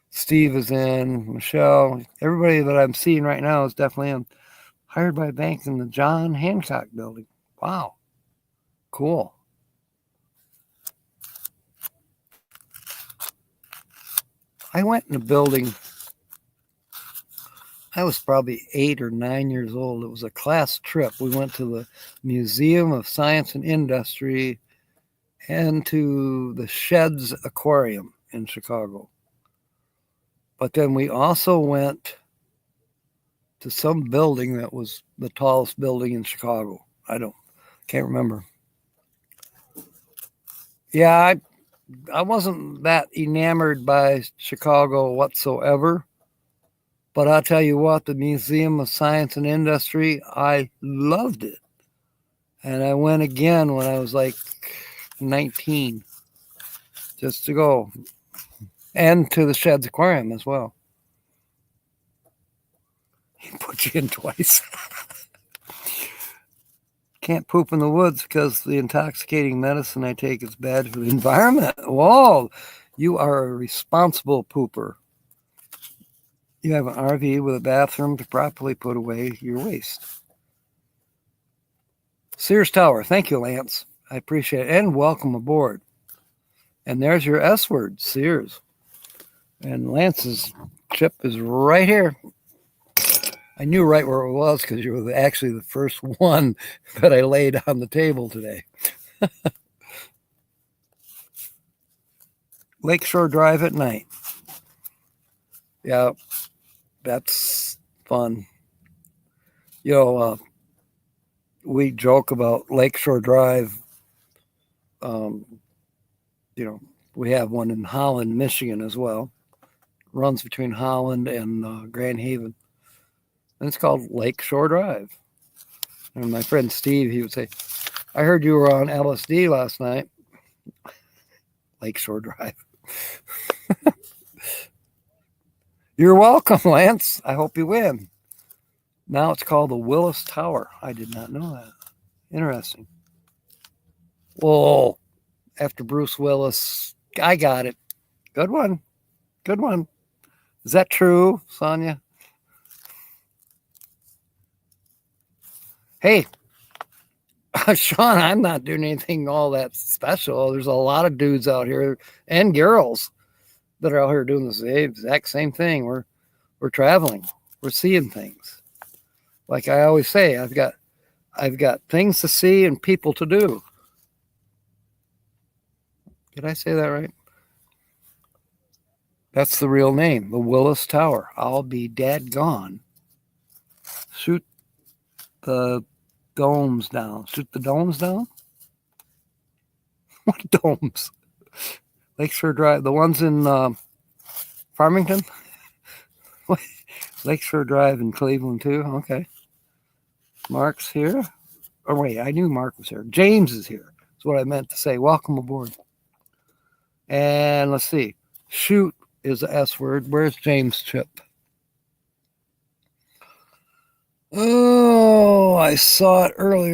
Steve is in. Michelle. Everybody that I'm seeing right now is definitely in. Hired by a bank in the John Hancock building. Wow. Cool. I went in a building. I was probably 8 or 9 years old. It was a class trip. We went to the Museum of Science and Industry and to the Sheds Aquarium in Chicago. But then we also went to some building that was the tallest building in Chicago. Can't remember. Yeah, I wasn't that enamored by Chicago whatsoever. But I'll tell you what, the Museum of Science and Industry, I loved it. And I went again when I was like 19, just to go. And to the Sheds Aquarium as well. He put you in twice. Can't poop in the woods because the intoxicating medicine I take is bad for the environment. Whoa, you are a responsible pooper. You have an RV with a bathroom to properly put away your waste. Sears Tower. Thank you, Lance. I appreciate it. And welcome aboard. And there's your S word, Sears. And Lance's chip is right here. I knew right where it was because you were actually the first one that I laid on the table today. Lakeshore Drive at night. Yeah, that's fun. You know, we joke about Lakeshore Drive. You know, we have one in Holland, Michigan as well. Runs between Holland and Grand Haven. And it's called Lakeshore Drive. And my friend Steve, he would say, I heard you were on LSD last night. Lakeshore Drive. You're welcome, Lance. I hope you win. Now it's called the Willis Tower. I did not know that. Interesting. Whoa. After Bruce Willis. I got it. Good one. Good one. Is that true, Sonia? Hey, Sean, I'm not doing anything all that special. There's a lot of dudes out here and girls that are out here doing the exact same thing. We're traveling. We're seeing things. Like I always say, I've got things to see and people to do. Did I say that right? That's the real name, the Willis Tower. I'll be dadgone. Shoot the domes down. Shoot the domes down? What domes? Lakeshore Drive. The ones in Farmington? Lakeshore Drive in Cleveland too? Okay. Mark's here. Oh, wait, I knew Mark was here. James is here. That's what I meant to say. Welcome aboard. And let's see. Shoot is the S word. Where's James' chip? Oh, I saw it earlier.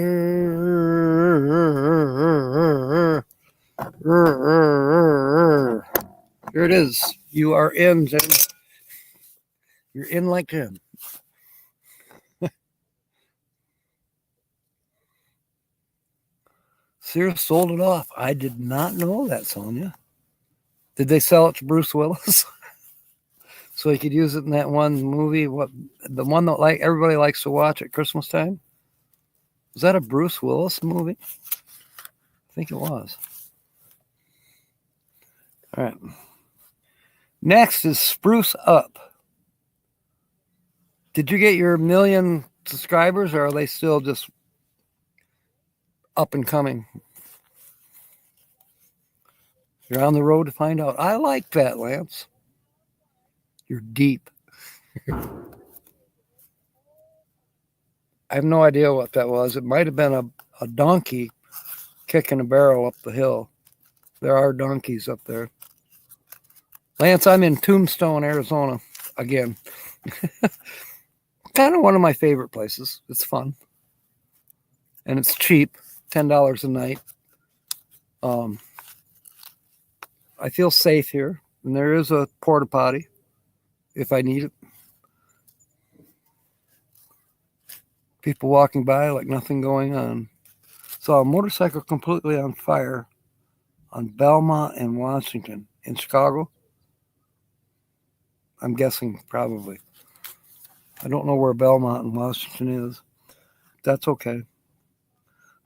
Here it is. You are in, Jim. You're in like Jim. Sears sold it off. I did not know that, Sonia. Did they sell it to Bruce Willis? So he could use it in that one movie, the one that everybody likes to watch at Christmas time? Was that a Bruce Willis movie? I think it was. All right. Next is Spruce Up. Did you get your 1 million subscribers, or are they still just up and coming? You're on the road to find out. I like that, Lance. You're deep. I have no idea what that was. It might have been a donkey kicking a barrel up the hill. There are donkeys up there. Lance, I'm in Tombstone, Arizona again. Kind of one of my favorite places. It's fun. And it's cheap, $10 a night. I feel safe here. And there is a porta potty if I need it. People walking by like nothing going on. Saw a motorcycle completely on fire on Belmont and Washington in Chicago. I'm guessing probably. I don't know where Belmont and Washington is. That's okay.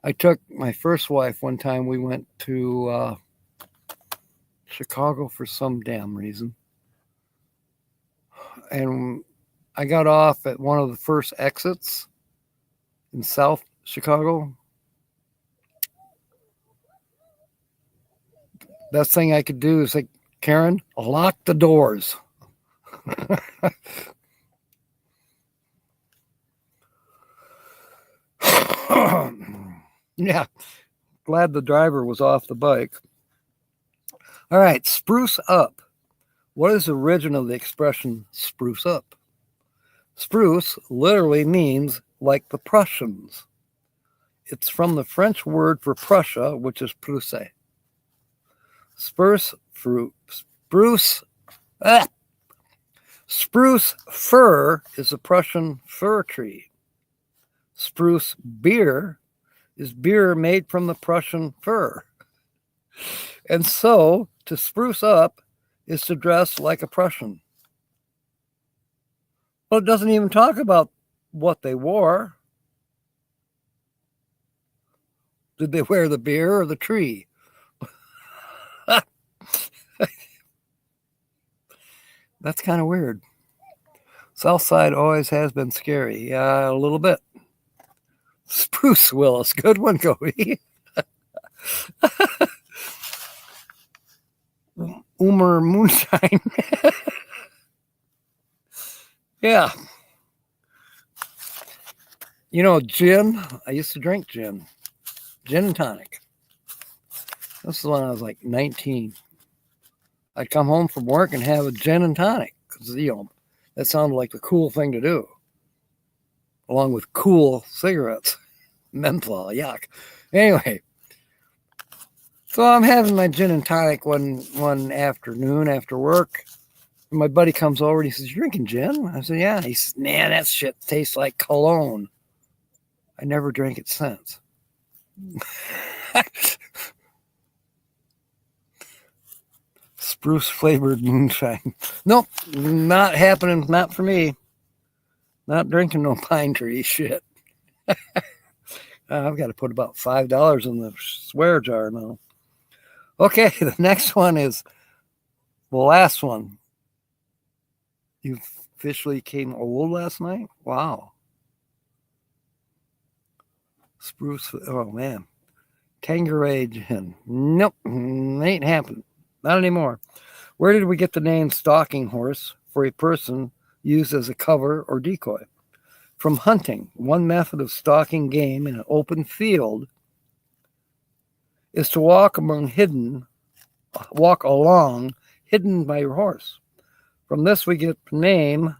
I took my first wife one time. We went to Chicago for some damn reason. And I got off at one of the first exits in South Chicago. Best thing I could do is like, Karen, lock the doors. Yeah, glad the driver was off the bike. All right, spruce up. What is the origin of the expression spruce up? Spruce literally means like the Prussians. It's from the French word for Prussia, which is Prusse. Spruce fir is a Prussian fir tree. Spruce beer is beer made from the Prussian fir. And so, to spruce up is to dress like a Prussian. Well, it doesn't even talk about what they wore. Did they wear the beer or the tree? That's kind of weird. Southside always has been scary. Yeah, a little bit. Spruce Willis. Good one, Cody. Umer Moonshine. Yeah. You know, gin. I used to drink gin. Gin and tonic. This is when I was like 19. I'd come home from work and have a gin and tonic. Because, you know, that sounded like the cool thing to do. Along with cool cigarettes. Menthol, yuck. Anyway. So I'm having my gin and tonic one afternoon after work. And my buddy comes over and he says, "You drinking gin?" I said, "Yeah." He says, "Man, that shit tastes like cologne." I never drank it since. Spruce flavored moonshine. Nope, not happening. Not for me. Not drinking no pine tree shit. I've got to put about $5 in the swear jar now. Okay, the next one is the last one. You officially came old last night? Wow. Spruce, oh man. Tanqueray gin. Nope, ain't happening. Not anymore. Where did we get the name stalking horse for a person used as a cover or decoy? From hunting. One method of stalking game in an open field is to walk along hidden by your horse. From this we get the name.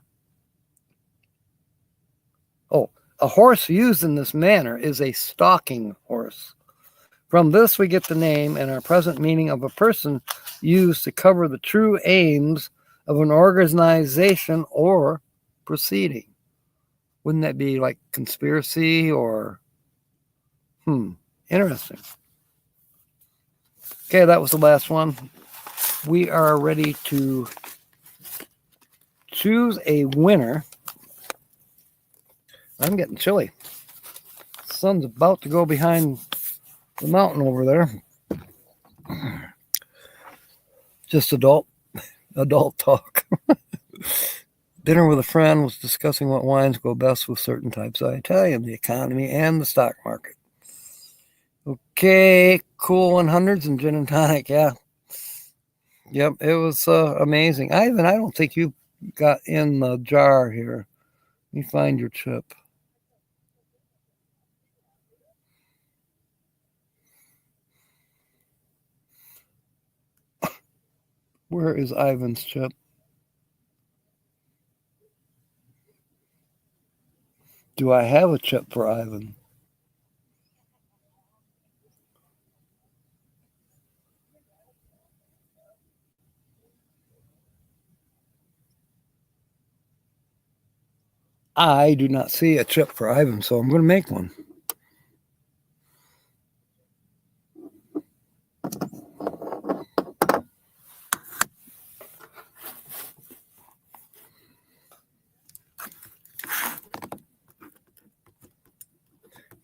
A horse used in this manner is a stalking horse. From this we get the name and our present meaning of a person used to cover the true aims of an organization or proceeding. Wouldn't that be like conspiracy or interesting. Okay, that was the last one. We are ready to choose a winner. I'm getting chilly. The sun's about to go behind the mountain over there. Just adult talk. Dinner with a friend was discussing what wines go best with certain types of Italian, the economy, and the stock market. Okay, Cool 100s and gin and tonic, yeah. Yep, it was amazing. Ivan, I don't think you got in the jar here. Let me find your chip. Where is Ivan's chip? Do I have a chip for Ivan? I do not see a chip for Ivan, so I'm going to make one.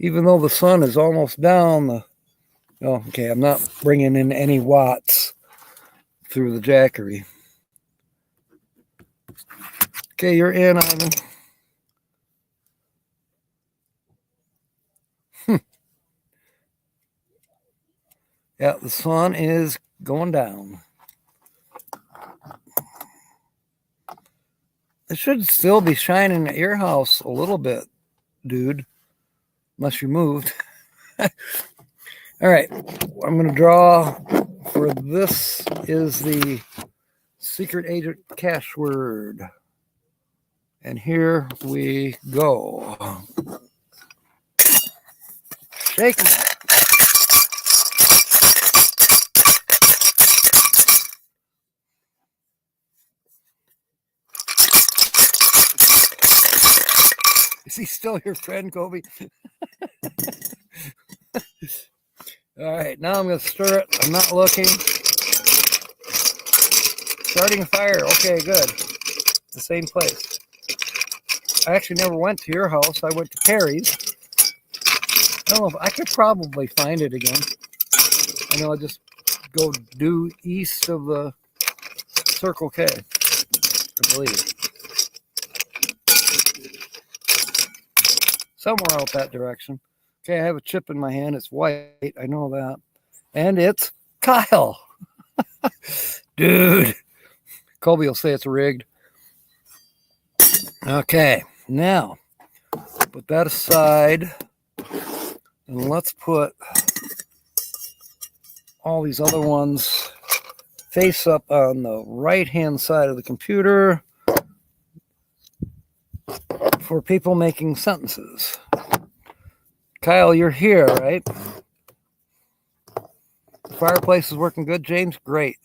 Even though the sun is almost down, okay, I'm not bringing in any watts through the jackery. Okay, you're in, Ivan. Yeah, the sun is going down. It should still be shining at your house a little bit, dude, unless you moved. All right, I'm going to draw for this is the secret agent cash word. And here we go. Shaking it. Is he still your friend, Kobe? All right, now I'm going to stir it. I'm not looking. Starting a fire. Okay, good. The same place. I actually never went to your house. I went to Perry's. I don't know if I could probably find it again. I know I'll just go due east of the Circle K, I believe. Somewhere out that direction. Okay, I have a chip in my hand. It's white. I know that. And it's Kyle. Dude. Kobe will say it's rigged. Okay, now put that aside. And let's put all these other ones face up on the right-hand side of the computer for people making sentences. Kyle, you're here, right? The fireplace is working good, James? Great.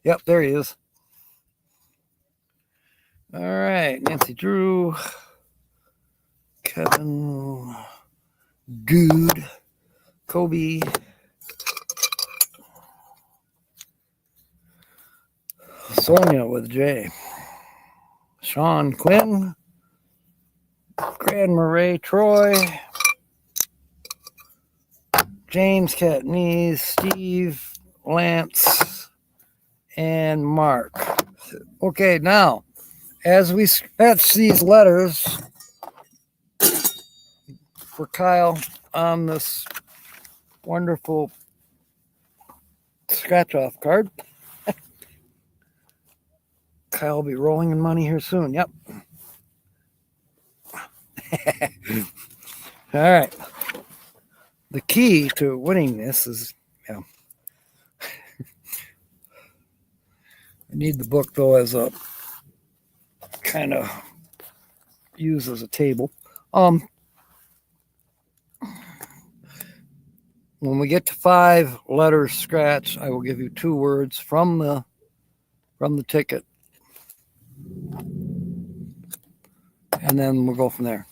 Yep, there he is. All right, Nancy Drew, Kevin, Dude, Kobe, Sonia with J, Sean Quinn, Grand Marais Troy, James Catnese, Steve, Lance, and Mark. Okay, now, as we sketch these letters for Kyle on this wonderful scratch-off card, Kyle will be rolling in money here soon. Yep. All right. The key to winning this is, I need the book though as a kind of use as a table. When we get to 5 letters scratch, I will give you 2 words from the ticket, and then we'll go from there.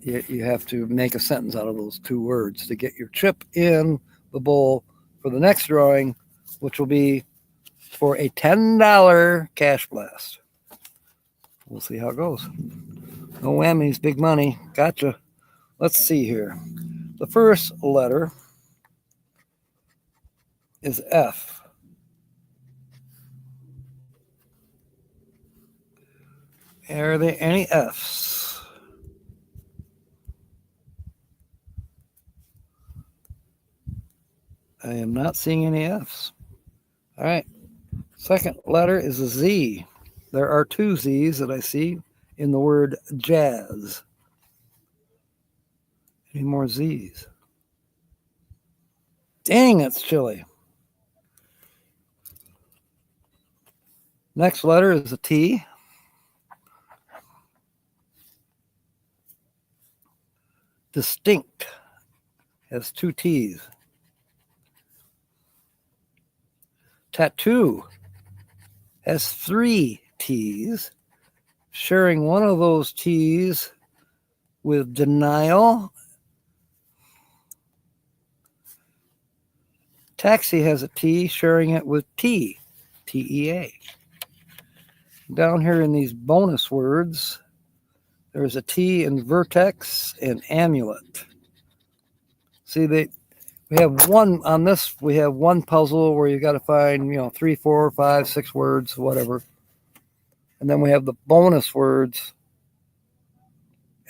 You have to make a sentence out of those 2 words to get your chip in the bowl for the next drawing, which will be for a $10 cash blast. We'll see how it goes. No whammies, big money. Gotcha. Let's see here. The first letter is F. Are there any F's? I am not seeing any F's. All right. Second letter is a Z. There are 2 Z's that I see in the word jazz. Any more Z's? Dang, that's chilly. Next letter is a T. Distinct has 2 T's. Tattoo has 3 T's, sharing one of those T's with denial. Taxi has a T, sharing it with T, T-E-A. Down here in these bonus words, there's a T in vertex and amulet. See, we have one on this. We have one puzzle where you got to find, 3, 4, 5, 6 words, whatever. And then we have the bonus words.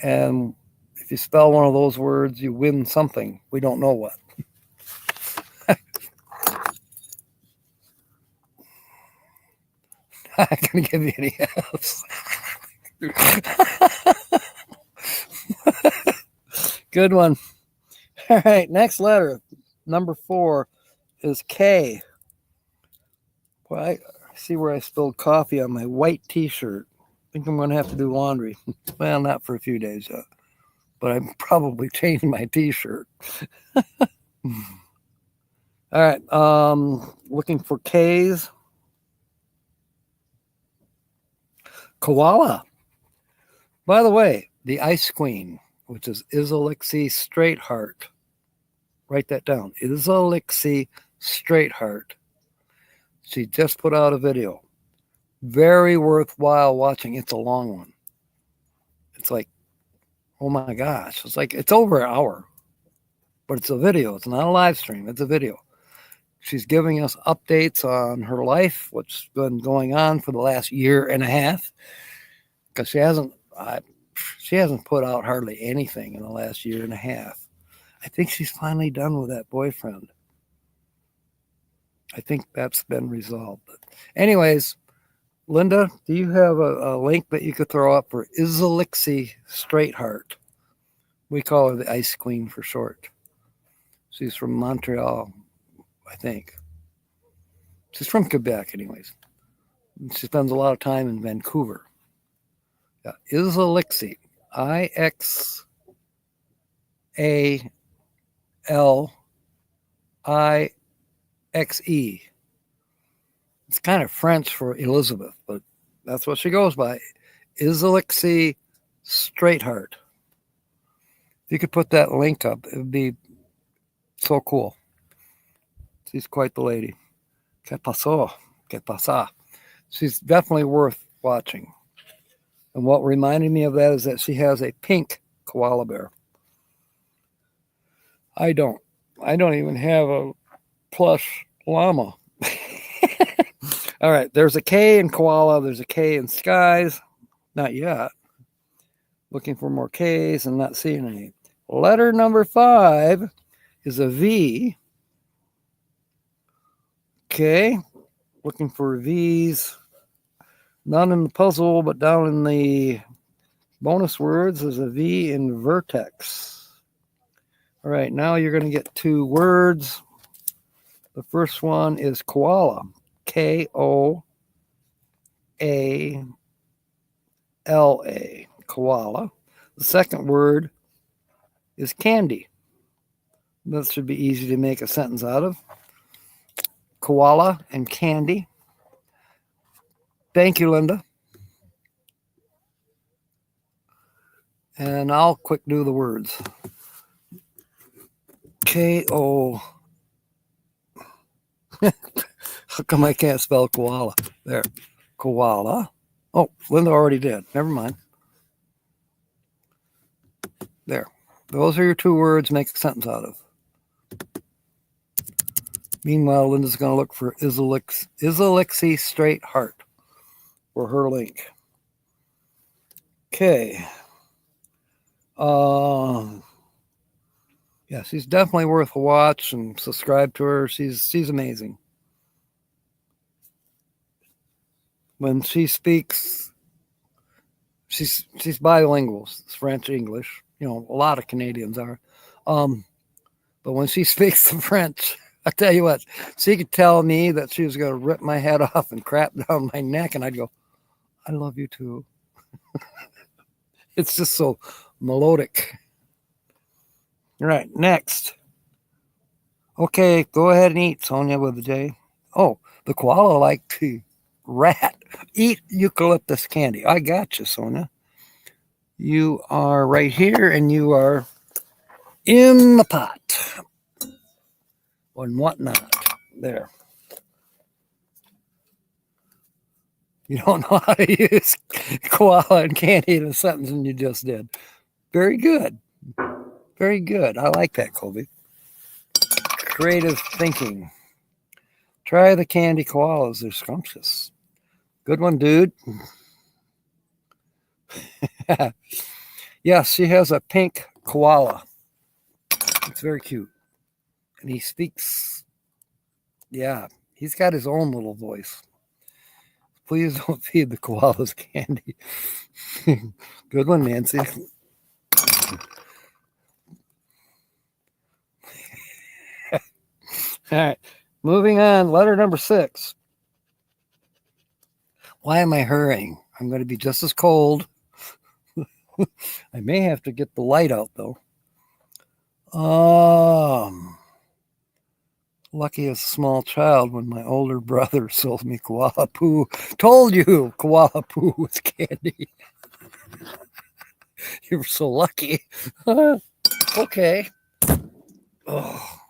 And if you spell one of those words, you win something. We don't know what. I'm not going to give you any else. Good one. All right, next letter, number 4, is K. Well, I see where I spilled coffee on my white T-shirt. I think I'm going to have to do laundry. Well, not for a few days yet, but I'm probably changing my T-shirt. All right, looking for K's. Koala. By the way, the Ice Queen, which is Izalixi Straightheart. Write that down. Izalixi Straightheart. She just put out a video. Very worthwhile watching. It's a long one. It's like, oh my gosh. It's over an hour. But it's a video. It's not a live stream. It's a video. She's giving us updates on her life, what's been going on for the last year and a half. Because she hasn't put out hardly anything in the last year and a half. I think she's finally done with that boyfriend. I think that's been resolved. But anyways, Linda, do you have a link that you could throw up for Izalixi Straightheart? We call her the Ice Queen for short. She's from Montreal, I think. She's from Quebec, anyways. She spends a lot of time in Vancouver. Yeah, Izalixi. I-X-A-L-I-X-E. It's kind of French for Elizabeth, but that's what she goes by. Izalixi Straightheart. If you could put that link up, it would be so cool. She's quite the lady. Que pasó? Que pasa? She's definitely worth watching. And what reminded me of that is that she has a pink koala bear. I don't even have a plush llama. All right, there's a K in koala. There's a K in skies. Not yet. Looking for more Ks and not seeing any. Letter number 5 is a V. Okay, looking for V's. Not in the puzzle, but down in the bonus words is a V in vertex. All right, now you're going to get 2 words. The first one is koala. K-O-A-L-A. Koala. The second word is candy. That should be easy to make a sentence out of. Koala and candy. Thank you, Linda. And I'll quick do the words. K-O. How come I can't spell koala? There. Koala. Oh, Linda already did. Never mind. There. Those are your two words. Make a sentence out of. Meanwhile, Linda's going to look for Isalixi Straight Heart for her link. Okay. Yeah, she's definitely worth a watch and subscribe to her. She's amazing. When she speaks, she's bilingual. It's French, English. You know, a lot of Canadians are. But when she speaks the French, I tell you what, she could tell me that she was going to rip my head off and crap down my neck, and I'd go, I love you too. It's just so melodic. All right, next. Okay, go ahead and eat, Sonia with the J. Oh, the koala like to rat. Eat eucalyptus candy. I got you, Sonia. You are right here, and you are in the pot. And whatnot. There. You don't know how to use koala and candy in a sentence, and you just did. Very good. Very good. I like that, Colby. Creative thinking. Try the candy koalas. They're scrumptious. Good one, dude. Yes, she has a pink koala. It's very cute. And he speaks, yeah, he's got his own little voice. Please don't feed the koalas candy. Good one, Nancy. All right, moving on. Letter number 6. Why am I hurrying? I'm going to be just as cold. I may have to get the light out, though. Lucky as a small child when my older brother sold me koala poo. Told you koala poo was candy. You were so lucky. Okay. Oh.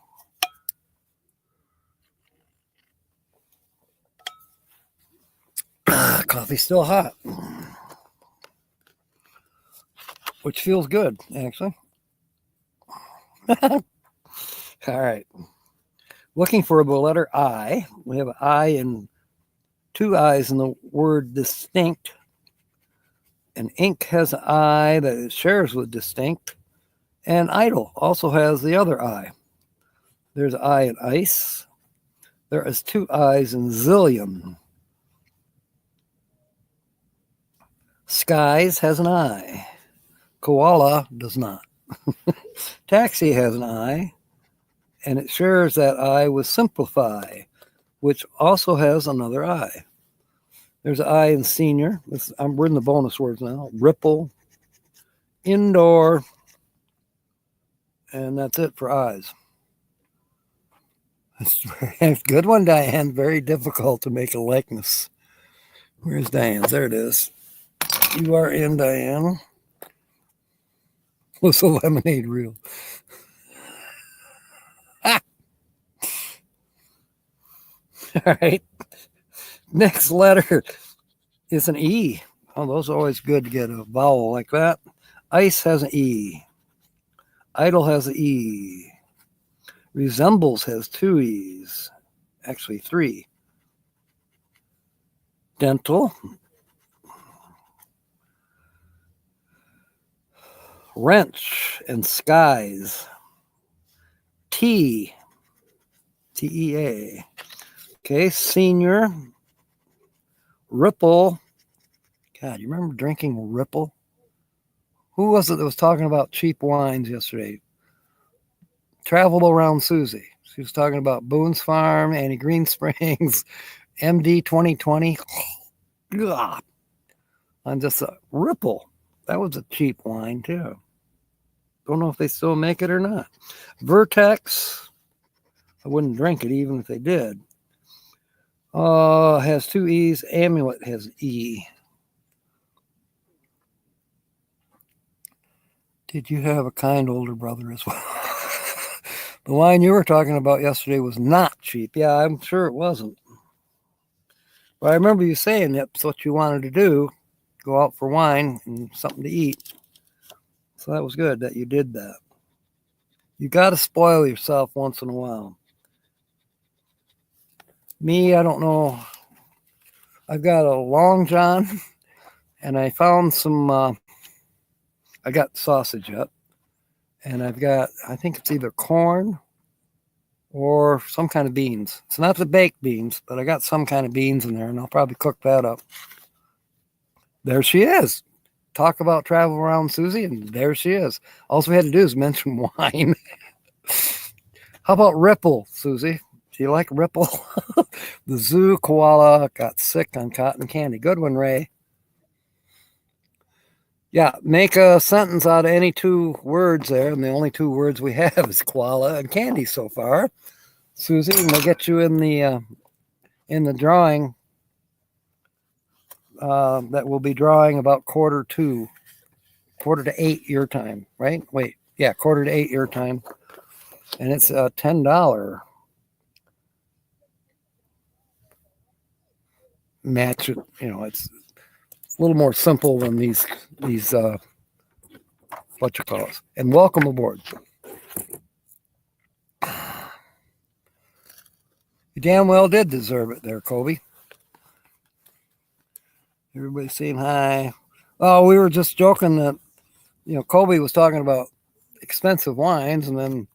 Coffee's still hot, which feels good, actually. All right. Looking for the letter I. We have an I and 2 I's in the word distinct. And ink has an I that it shares with distinct. And idle also has the other I. There's I in ice. There is 2 I's in zillion. Skies has an I. Koala does not. Taxi has an I, and it shares that I with simplify, which also has another I. There's an I in senior. I'm reading the bonus words now. Ripple, indoor, and that's it for I's. Good one, Diane. Very difficult to make a likeness. Where's Diane's? There it is. You are in, Diane. Was the lemonade real? All right. Next letter is an E. Oh, those are always good to get a vowel like that. Ice has an E. Idle has an E. Resembles has 2 E's. Actually, 3. Dental. Wrench and skies. T. T-E-A. Okay, senior. Ripple. God, you remember drinking Ripple? Who was it that was talking about cheap wines yesterday? Traveled around Susie. She was talking about Boone's Farm, Annie Green Springs, MD 2020. I'm just a Ripple. That was a cheap wine, too. Don't know if they still make it or not. Vertex. I wouldn't drink it even if they did. Has 2 E's. Amulet has E. Did you have a kind older brother as well? The wine you were talking about yesterday was not cheap. Yeah, I'm sure it wasn't. But I remember you saying that's what you wanted to do, go out for wine and something to eat. So that was good that you did that. You got to spoil yourself once in a while. Me, I don't know. I've got a Long John, and I found some, I got sausage up, and I've got, I think it's either corn or some kind of beans. It's not the baked beans, but I got some kind of beans in there, and I'll probably cook that up. There she is. Talk about travel around Susie, and there she is. All we had to do is mention wine. How about Ripple, Susie? Do you like Ripple? The zoo koala got sick on cotton candy. Good one, Ray. Yeah, make a sentence out of any 2 words there, and the only 2 words we have is koala and candy so far. Susie, and we'll get you in the drawing that we'll be drawing about 7:45 your time, right? Wait, yeah, 7:45 your time, and it's a $10 match. You know, it's a little more simple than these what you call it. And welcome aboard. You damn well did deserve it there, Kobe. Everybody saying hi. Oh, we were just joking that, you know, Kobe was talking about expensive wines, and then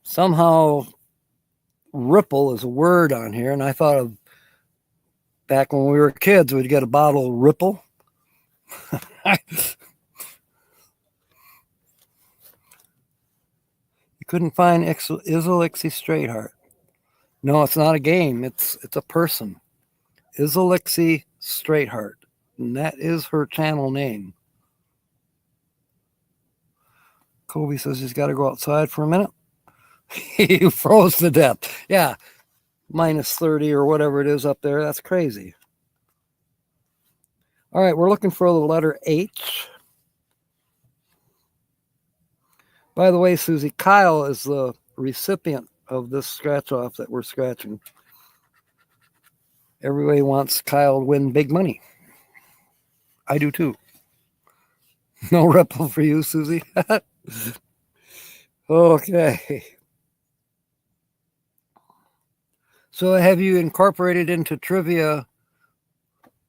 somehow Ripple is a word on here, and I thought of back when we were kids, we'd get a bottle of Ripple. You couldn't find Isolixie Straightheart. No, it's not a game. It's a person. Isolixie Straightheart. And that is her channel name. Kobe says he's got to go outside for a minute. He froze to death. Yeah, -30 or whatever it is up there. That's crazy. All right, we're looking for the letter H. By the way, Susie, Kyle is the recipient of this scratch off that we're scratching. Everybody wants Kyle to win big money. I do too. No Ripple for you, Susie. Okay. So have you incorporated into trivia,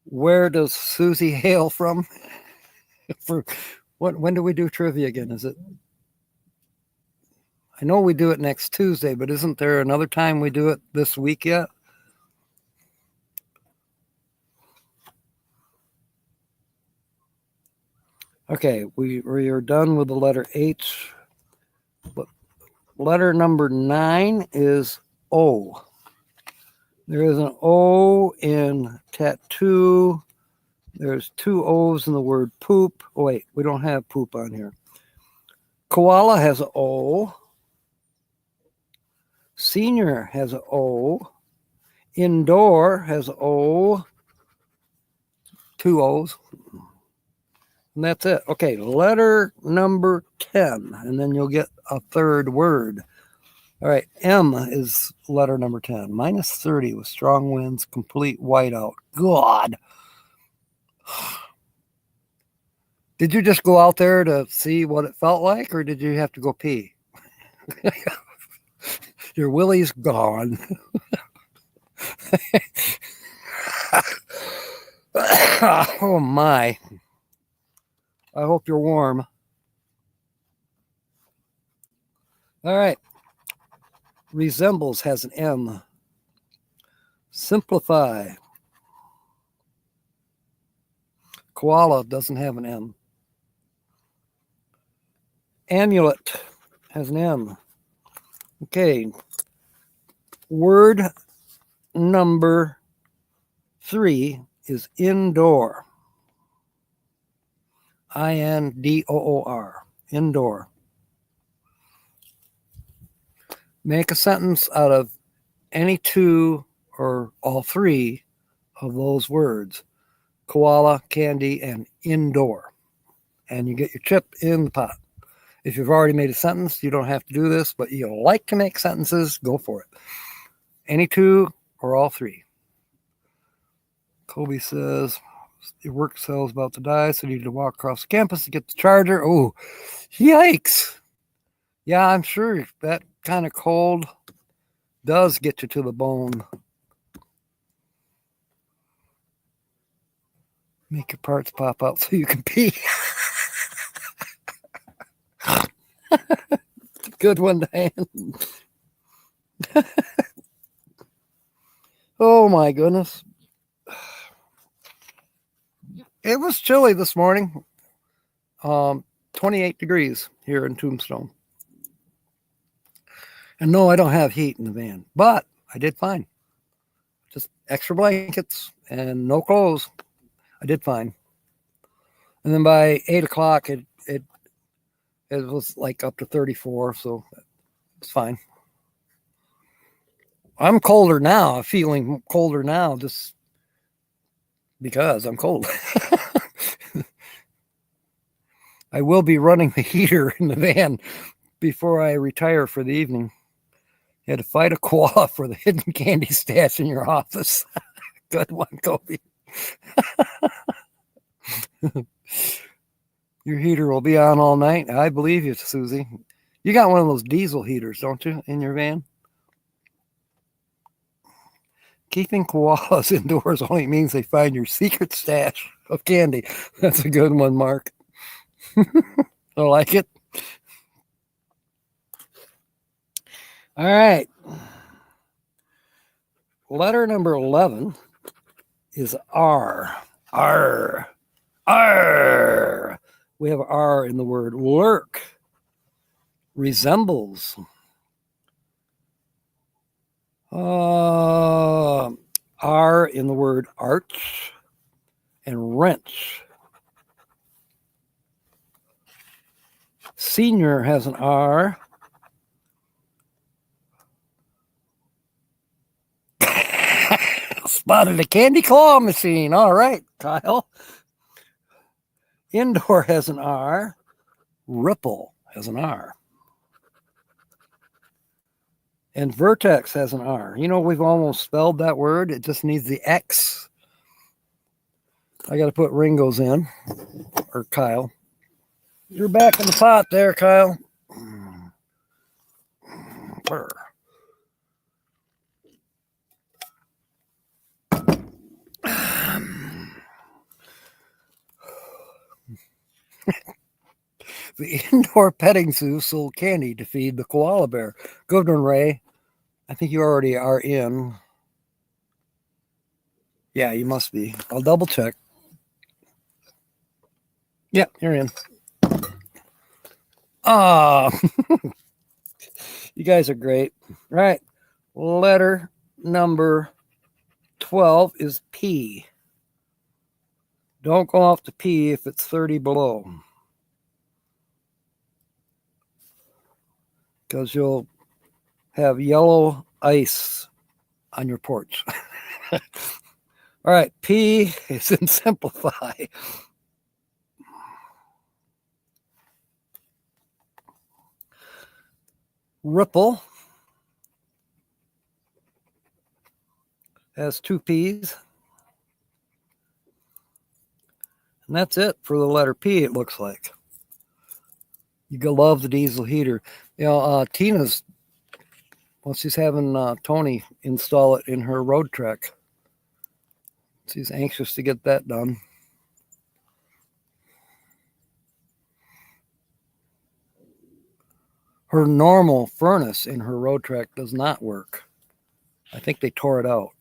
where does Susie hail from? For when do we do trivia again? Is it? I know we do it next Tuesday, but isn't there another time we do it this week yet? Okay, we are done with the letter H. But letter number 9 is O. There is an O in tattoo. There's 2 O's in the word poop. Oh, wait, we don't have poop on here. Koala has an O. Senior has an O. Indoor has an O. 2 O's. And that's it. Okay, letter number 10. And then you'll get a third word. All right, M is letter number 10. -30 with strong winds, complete whiteout. God. Did you just go out there to see what it felt like, or did you have to go pee? Your willy's gone. Oh my. I hope you're warm. All right. Resembles has an M. Simplify. Koala doesn't have an M. Amulet has an M. Okay. Word number 3 is indoor. INDOOR. Indoor. Make a sentence out of any two or all three of those words: koala, candy, and indoor. And you get your chip in the pot. If you've already made a sentence, you don't have to do this, but you like to make sentences, go for it. Any two or all three. Kobe says, your work cell is about to die, so you need to walk across the campus to get the charger. Oh, yikes. Yeah, I'm sure that kind of cold does get you to the bone. Make your parts pop out so you can pee. Good one, Diane. Oh my goodness. It was chilly this morning. 28 degrees here in Tombstone. And no, I don't have heat in the van, but I did fine. Just extra blankets and no clothes. I did fine. And then by 8 o'clock, it was like up to 34, so it's fine. I'm colder now. I'm feeling colder now just because I'm cold. I will be running the heater in the van before I retire for the evening. You had to fight a koala for the hidden candy stash in your office. Good one, Kobe. Your heater will be on all night. I believe you, Susie. You got one of those diesel heaters, don't you, in your van? Keeping koalas indoors only means they find your secret stash of candy. That's a good one, Mark. I like it. All right. Letter number 11 is R. R. R. We have R in the word work. Resembles. R in the word arch and wrench. Senior has an R. Spotted a candy claw machine. All right, Kyle. Indoor has an R. Ripple has an R. And vertex has an R. You know, we've almost spelled that word. It just needs the X. I got to put Ringo's in, or Kyle. You're back in the pot there, Kyle. Brr. The indoor petting zoo sold candy to feed the koala bear. Good one, Ray. I think you already are in. Yeah, you must be. I'll double check. Yep, you're in. Ah, you guys are great. All right. Letter number 12 is P. Don't go off to P if it's 30 below, because you'll have yellow ice on your porch. All right. P is in simplify. Ripple has two P's. And that's it for the letter P, it looks like. You go love the diesel heater. You know, Tina's, well, she's having Tony install it in her road trek. She's anxious to get that done. Her normal furnace in her road trek does not work. I think they tore it out.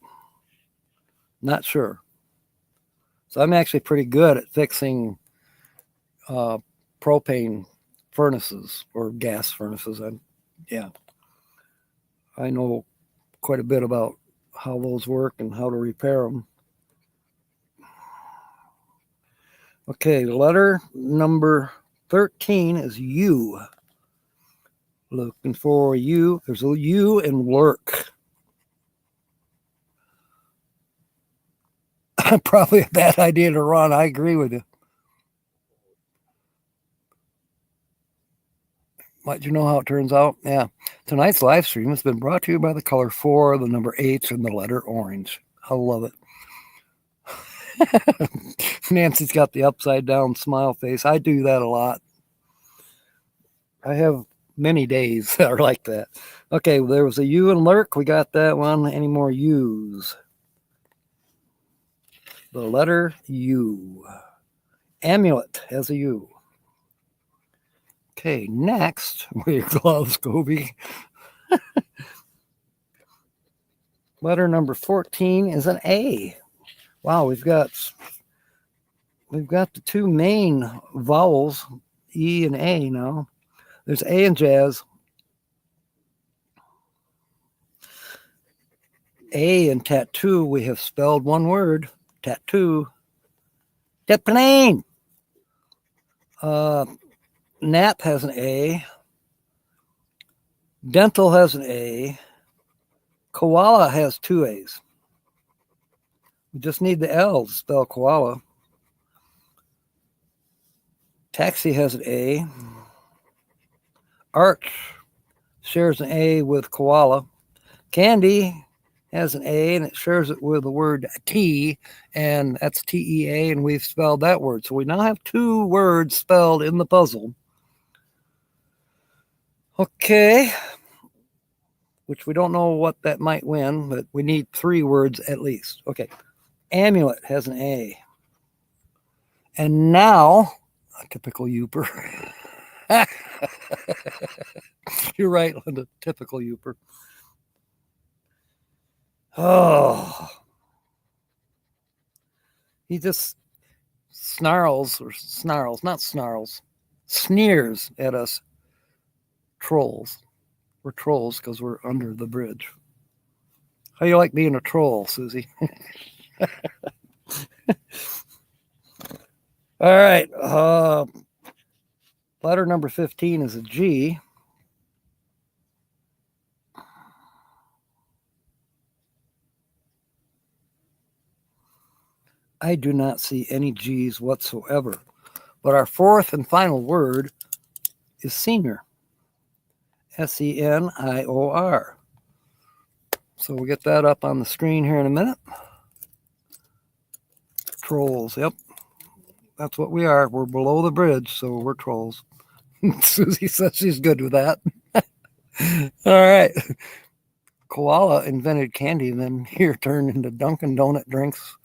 Not sure. So I'm actually pretty good at fixing propane furnaces or gas furnaces. I know quite a bit about how those work and how to repair them. Okay, letter number 13 is you. Looking for you. There's a U in lurk. Probably a bad idea to run. I agree with you. But you know how it turns out? Yeah. Tonight's live stream has been brought to you by the color 4, the number 8, and the letter orange. I love it. Nancy's got the upside down smile face. I do that a lot. I have many days that are like that. Okay, there was a U in lurk. We got that one. Any more U's? The letter U. Amulet has a U. Okay, next, wear your gloves, Kobe. Letter number 14 is an A. Wow, we've got the two main vowels, E and A now. There's A in jazz. A in tattoo, we have spelled one word, tattoo. Plane. Nap has an A. Dental has an A. Koala has two A's. We just need the L to spell koala. Taxi has an A. Arch shares an A with koala. Candy has an A, and it shares it with the word T, and that's T-E-A, and we've spelled that word. So we now have two words spelled in the puzzle. Okay. Which we don't know what that might win, but we need three words at least. Okay. Amulet has an A. And now, a typical Youper. You're right, Linda. Typical Youper. Oh. He just snarls, sneers at us trolls. We're trolls because we're under the bridge. How you like being a troll, Susie? All right. Letter number 15 is a G. I do not see any G's whatsoever. But our fourth and final word is senior. S-E-N-I-O-R. So we'll get that up on the screen here in a minute. Trolls, yep. That's what we are. We're below the bridge, so we're trolls. Susie says she's good with that. All right. Koala invented candy and then here turned into Dunkin' Donut drinks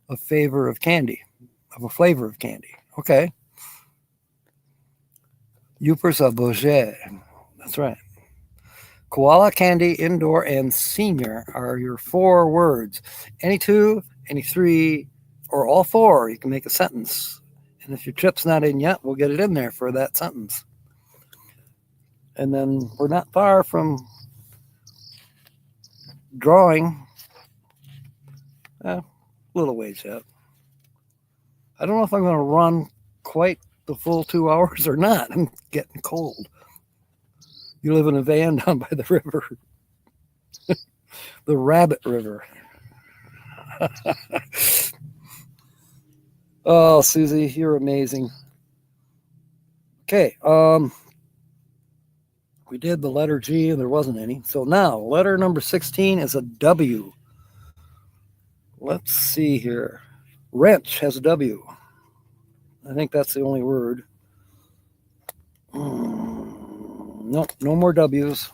of a flavor of candy. Okay. Youpers a Bouget. That's right. Koala, candy, indoor, and senior are your four words. Any two, any three, or all four, you can make a sentence. And if your chip's not in yet, we'll get it in there for that sentence. And then we're not far from drawing. A little ways yet. I don't know if I'm going to run quite the full 2 hours or not. I'm getting cold. You live in a van down by the river. The Rabbit River. Oh, Susie, you're amazing. Okay, we did the letter G and there wasn't any. So now, letter number 16 is a W. Let's see here. Wrench has a W. I think that's the only word. Nope, no more W's.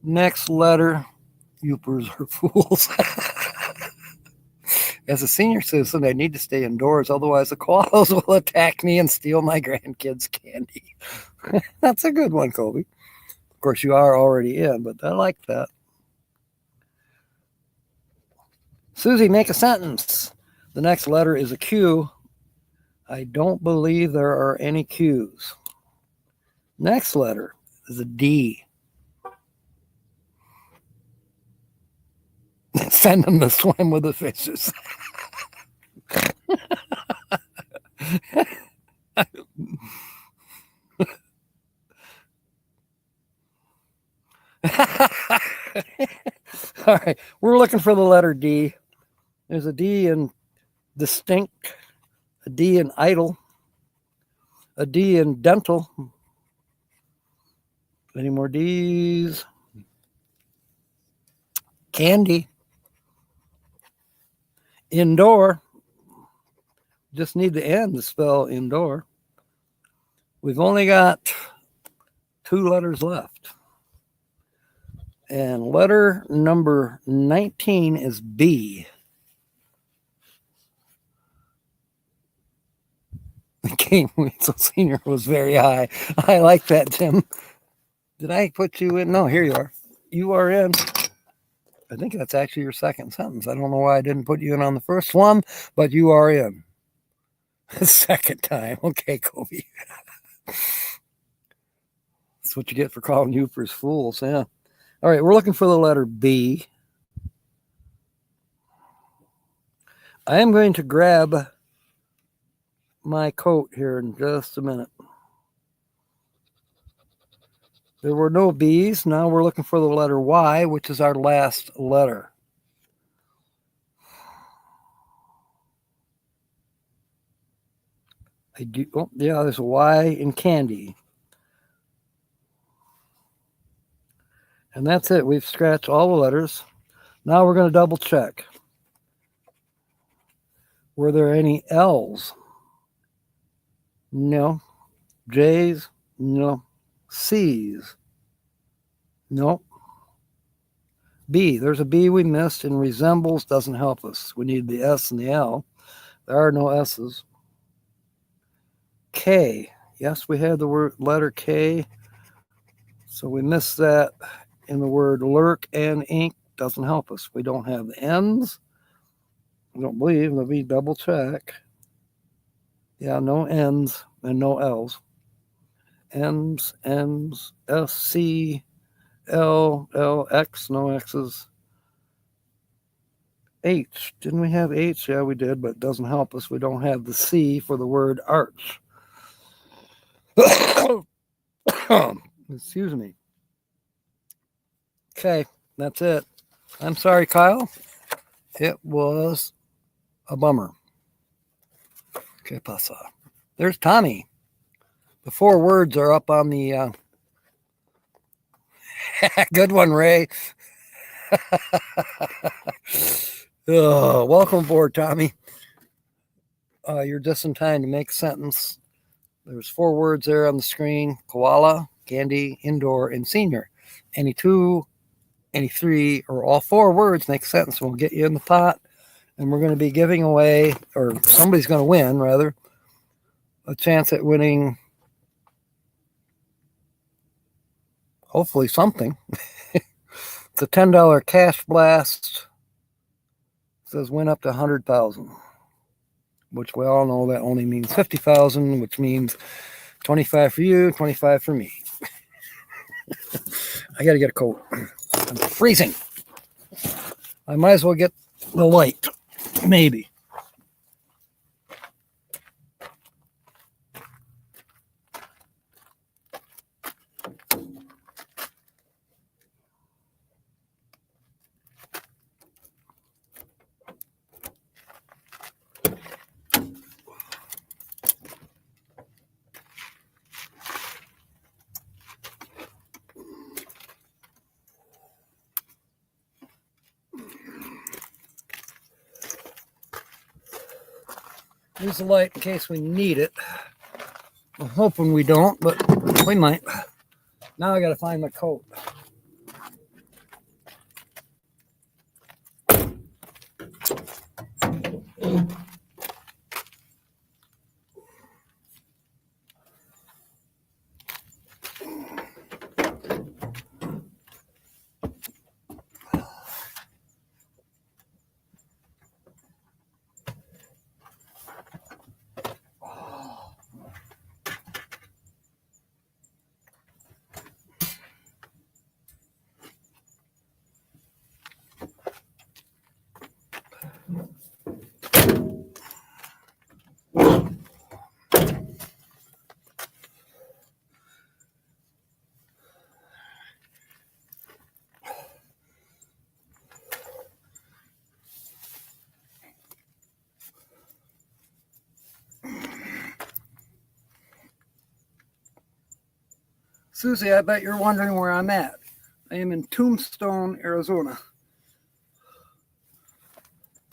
Next letter, Youpers are fools. As a senior citizen, I need to stay indoors, otherwise the koalas will attack me and steal my grandkids' candy. That's a good one, Kobe. Of course, you are already in, but I like that. Susie, make a sentence. The next letter is a Q. I don't believe there are any Q's. Next letter is a D. Send them to swim with the fishes. All right, we're looking for the letter D. There's a D in distinct, a D in idle, a D in dental. Any more D's? Candy. Indoor. Just need the N to spell indoor. We've only got 2 letters left. And letter number 19 is B. The King Weasel Sr. was very high. I like that, Tim. Did I put you in? No, here you are. You are in. I think that's actually your second sentence. I don't know why I didn't put you in on the first one, but you are in. Second time. Okay, Kobe. That's what you get for calling Yoopers fools, yeah. All right, we're looking for the letter B. I am going to grab my coat here in just a minute. There were no B's. Now we're looking for the letter Y, which is our last letter. Oh, yeah, there's a Y in candy. And that's it. We've scratched all the letters. Now we're going to double check. Were there any L's? No. J's? No. C's? No. B. There's a B we missed, and resembles doesn't help us. We need the S and the L. There are no S's. K. Yes, we had the letter K. So we missed that in the word lurk and ink. Doesn't help us. We don't have the N's. I don't believe. Let me double check. Yeah, no N's and no L's. M's, M's, S, C, L, L, X, no X's. H. Didn't we have H? Yeah, we did, but it doesn't help us. We don't have the C for the word arch. Excuse me. Okay, that's it. I'm sorry, Kyle. It was a bummer. Que pasa? There's Tommy. The 4 words are up on the... Good one, Ray. Oh, welcome aboard, Tommy. You're just in time to make a sentence. There's 4 words there on the screen. Koala, candy, indoor, and senior. Any 2, any 3, or all 4 words make a sentence. We'll get you in the pot. And we're going to be giving away, or somebody's going to win, rather, a chance at winning, hopefully something. It's a $10 cash blast. It says win up to 100,000, which we all know that only means 50,000, which means 25 for you, 25 for me. I got to get a coat. I'm freezing. I might as well get the light. Maybe. Use the light in case we need it. I'm hoping we don't, but we might. Now I got to find my coat. Susie, I bet you're wondering where I'm at. I am in Tombstone, Arizona.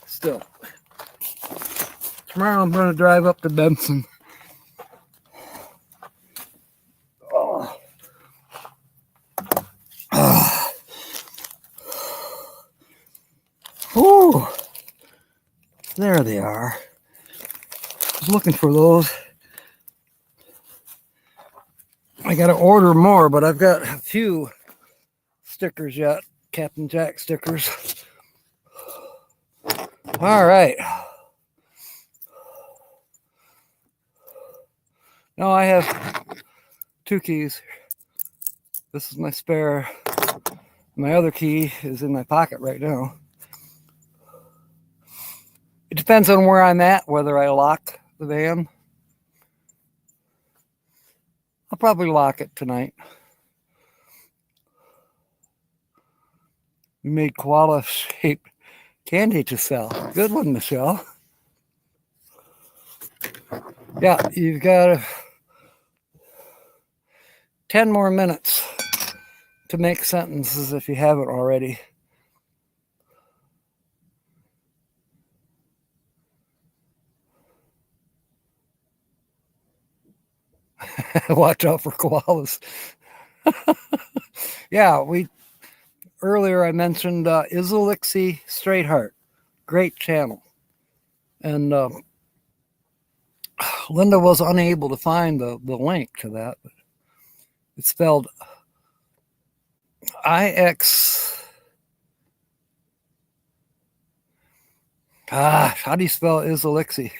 Still. Tomorrow I'm going to drive up to Benson. Oh. Ooh. There they are. I was looking for those. I got to order more, but I've got a few stickers yet. Captain Jack stickers. All right. Now I have 2 keys. This is my spare. My other key is in my pocket right now. It depends on where I'm at, whether I lock the van. I'll probably lock it tonight. We made koala-shaped candy to sell. Good one, Michelle. Yeah, you've got 10 more minutes to make sentences if you haven't already. Watch out for koalas. Yeah, earlier I mentioned Izalixi Straight Heart. Great channel. And Linda was unable to find the link to that. But it's spelled IX. Gosh, how do you spell Izalixi?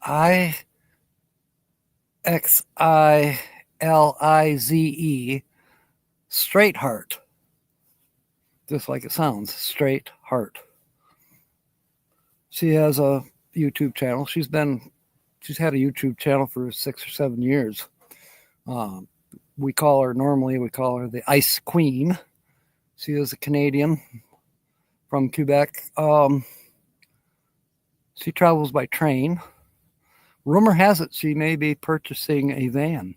IXILIZE Straight Heart. Just like it sounds, Straight Heart. She has a YouTube channel. She's had a YouTube channel for 6 or 7 years. We call her the Ice Queen. She is a Canadian from Quebec. She travels by train. Rumor has it she may be purchasing a van.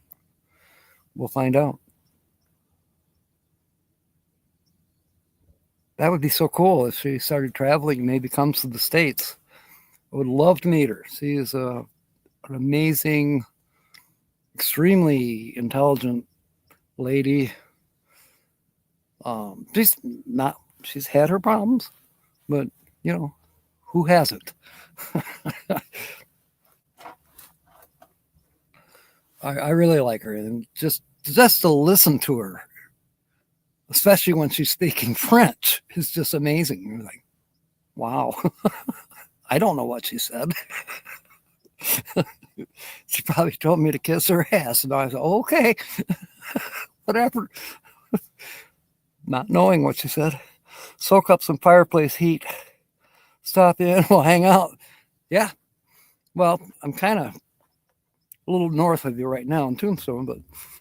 We'll find out. That would be so cool if she started traveling, maybe comes to the States. I would love to meet her. She is an amazing, extremely intelligent lady. She's had her problems, but who hasn't? I really like her, and just to listen to her, especially when she's speaking French, is just amazing. You're like, wow. I don't know what she said. She probably told me to kiss her ass, and I said, okay, whatever. Not knowing what she said. Soak up some fireplace heat. Stop in, we'll hang out. Yeah. Well, I'm kind of a little north of you right now in Tombstone, but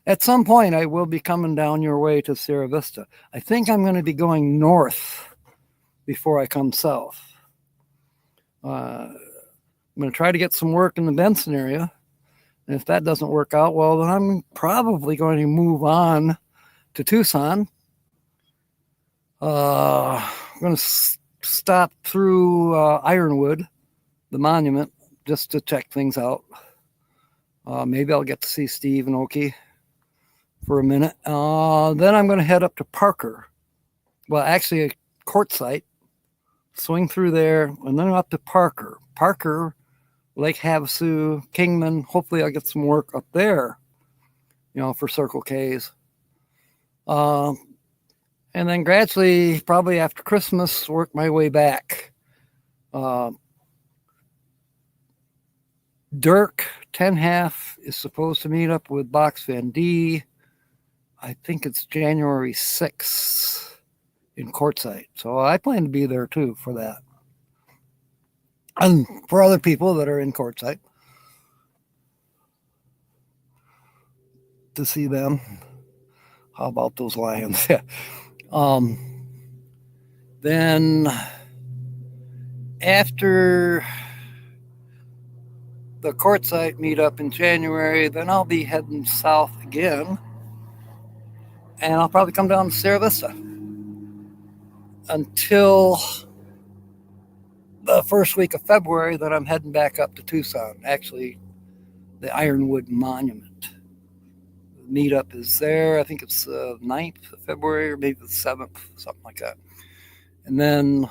at some point I will be coming down your way to Sierra Vista. I think I'm going to be going north before I come south. I'm going to try to get some work in the Benson area. And if that doesn't work out, well, then I'm probably going to move on to Tucson. I'm going to stop through Ironwood, the monument, just to check things out. Maybe I'll get to see Steve and Oki for a minute. Then I'm going to head up to Parker. Well, actually, a Quartzsite. Swing through there, and then up to Parker. Parker, Lake Havasu, Kingman. Hopefully I'll get some work up there, for Circle K's. And then gradually, probably after Christmas, work my way back. Dirk Tenhalf is supposed to meet up with Box Van D. I think it's January 6th in Quartzsite. So I plan to be there too for that. And for other people that are in Quartzsite to see them. How about those lions? Then after the Quartzsite meetup in January. Then I'll be heading south again, and I'll probably come down to Sierra Vista until the first week of February. Then I'm heading back up to Tucson. Actually, the Ironwood Monument meetup is there. I think it's the 9th of February or maybe the 7th, something like that. And then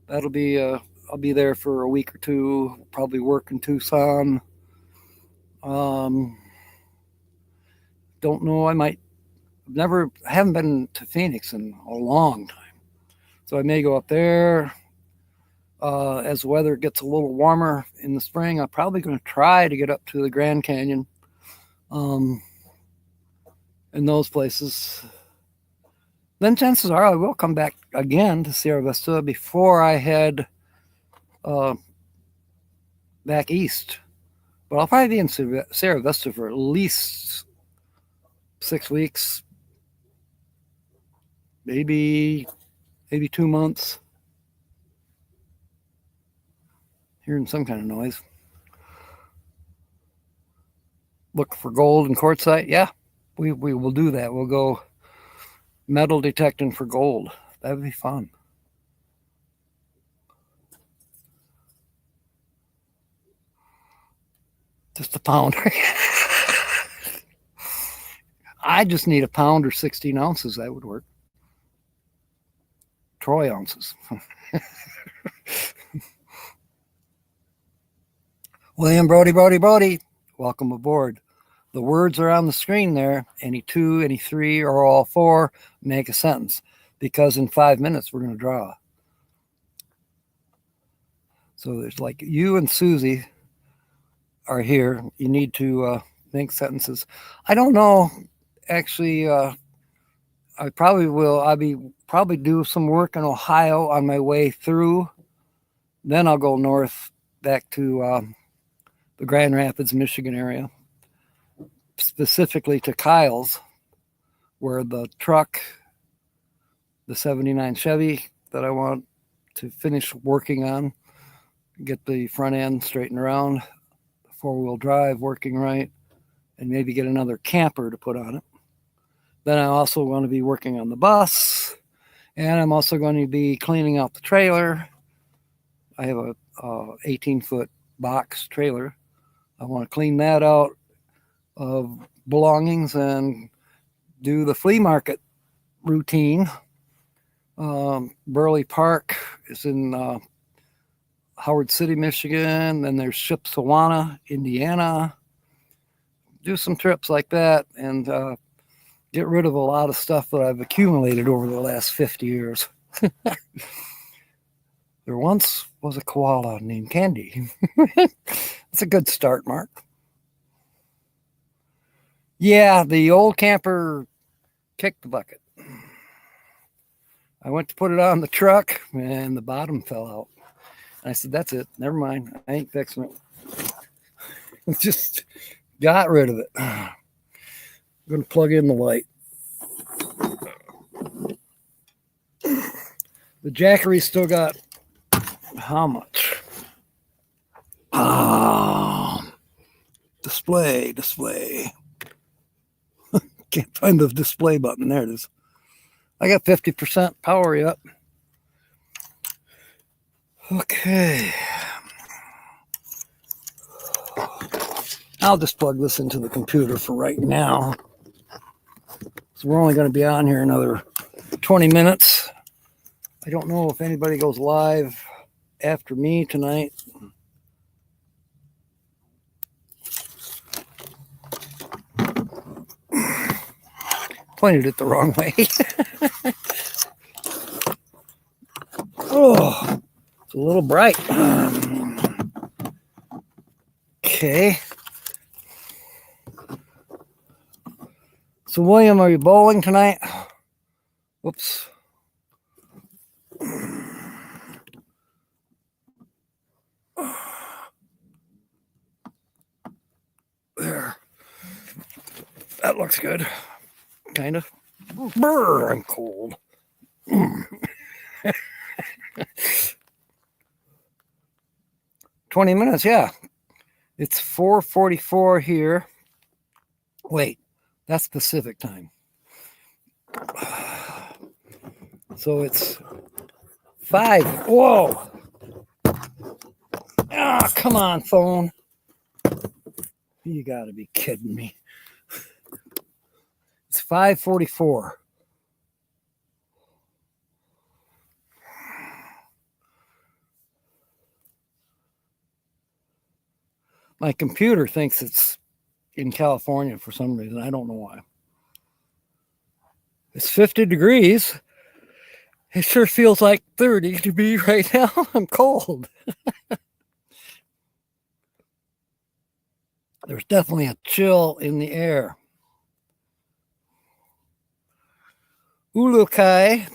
that'll be I'll be there for a week or two, probably work in Tucson. Don't know, I haven't been to Phoenix in a long time. So I may go up there. As the weather gets a little warmer in the spring, I'm probably going to try to get up to the Grand Canyon. In those places. Then chances are I will come back again to Sierra Vista before I head back east. But I'll probably be in Sierra Vista for at least 6 weeks, maybe 2 months. Hearing some kind of noise. Look for gold and quartzite. Yeah, we will do that. We'll go metal detecting for gold. That would be fun. Just a pounder. I just need a pound or 16 ounces. That would work. Troy ounces. William Brody, welcome aboard. The words are on the screen there. Any two, any three, or all four, make a sentence. Because in 5 minutes, we're going to draw. So there's like you and Susie are here. You need to make sentences. I don't know. Actually, I probably will. I'll be probably do some work in Ohio on my way through. Then I'll go north back to the Grand Rapids, Michigan area, specifically to Kyle's, where the truck, the 79 Chevy that I want to finish working on, get the front end straightened around, four-wheel drive working right, and maybe get another camper to put on it. Then I also want to be working on the bus, and I'm also going to be cleaning out the trailer. I have a 18-foot box trailer. I want to clean that out of belongings and do the flea market routine. Burley Park is in Howard City, Michigan. Then there's Shipshewana, Indiana. Do some trips like that and get rid of a lot of stuff that I've accumulated over the last 50 years. There once was a koala named Candy. It's a good start, Mark. Yeah, the old camper kicked the bucket. I went to put it on the truck and the bottom fell out. I said, that's it. Never mind. I ain't fixing it. Just got rid of it. I'm going to plug in the light. The Jackery still got how much? Display. Can't find the display button. There it is. I got 50% power yet. Okay. I'll just plug this into the computer for right now. So we're only going to be on here another 20 minutes. I don't know if anybody goes live after me tonight. Pointed it the wrong way. Oh, it's a little bright. Okay. So, William, are you bowling tonight? Whoops. There. That looks good. Kind of. Brr, I'm cold. 20 minutes, yeah. It's 4:44 here. Wait, that's Pacific time. So it's 5. Whoa. Ah, come on, phone. You gotta be kidding me. It's 5:44. My computer thinks it's in California for some reason. I don't know why. It's 50 degrees. It sure feels like 30 to me right now. I'm cold. There's definitely a chill in the air. Ulukai.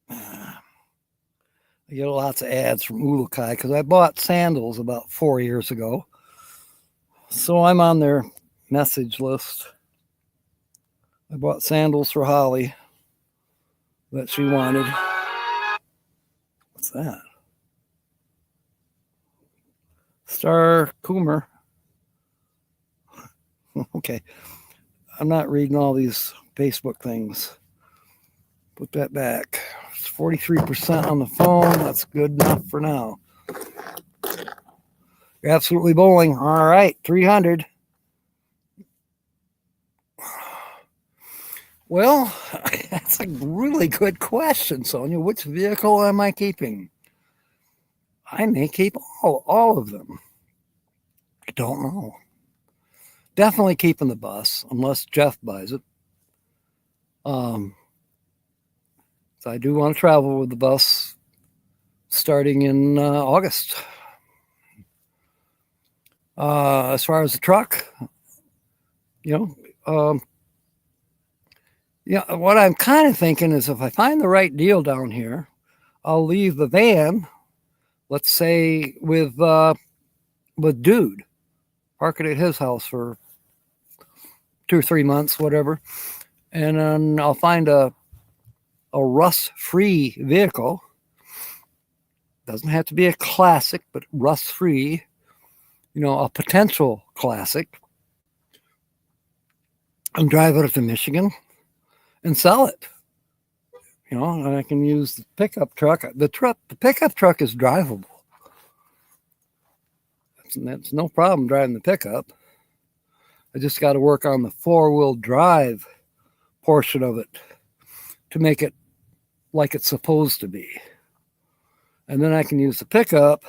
I get lots of ads from Ulukai because I bought sandals about 4 years ago. So I'm on their message list. I bought sandals for Holly that she wanted. What's that? Star Coomer. Okay. I'm not reading all these Facebook things. Put that back. It's 43% on the phone. That's good enough for now. You're absolutely bowling. All right, 300. Well, that's a really good question, Sonia. Which vehicle am I keeping? I may keep all of them. I don't know. Definitely keeping the bus, unless Jeff buys it. So I do want to travel with the bus starting in August. As far as the truck, what I'm kind of thinking is if I find the right deal down here, I'll leave the van, let's say with Dude, park it at his house for 2 or 3 months, whatever, and then I'll find a rust-free vehicle. Doesn't have to be a classic, but rust-free, a potential classic, and drive it up to Michigan and sell it. And I can use the pickup truck. The pickup truck is drivable. That's no problem driving the pickup. I just got to work on the 4-wheel drive portion of it to make it like it's supposed to be. And then I can use the pickup.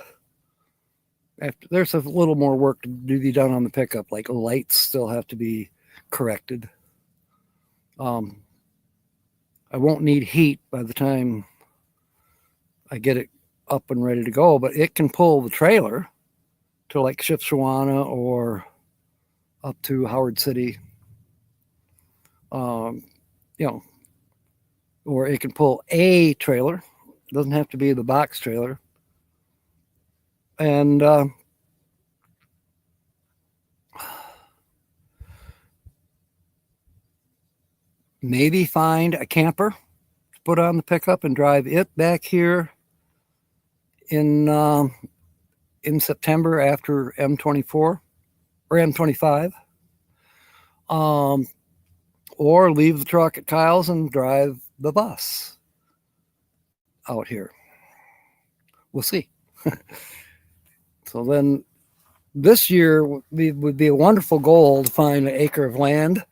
There's a little more work to be done on the pickup, like lights still have to be corrected. I won't need heat by the time I get it up and ready to go, but it can pull the trailer to like Shipshewana or up to Howard City, or it can pull a trailer. It doesn't have to be the box trailer. And maybe find a camper to put on the pickup and drive it back here in September after M24 or M25. Or leave the truck at Kyle's and drive the bus out here. We'll see. So then this year would be a wonderful goal to find an acre of land,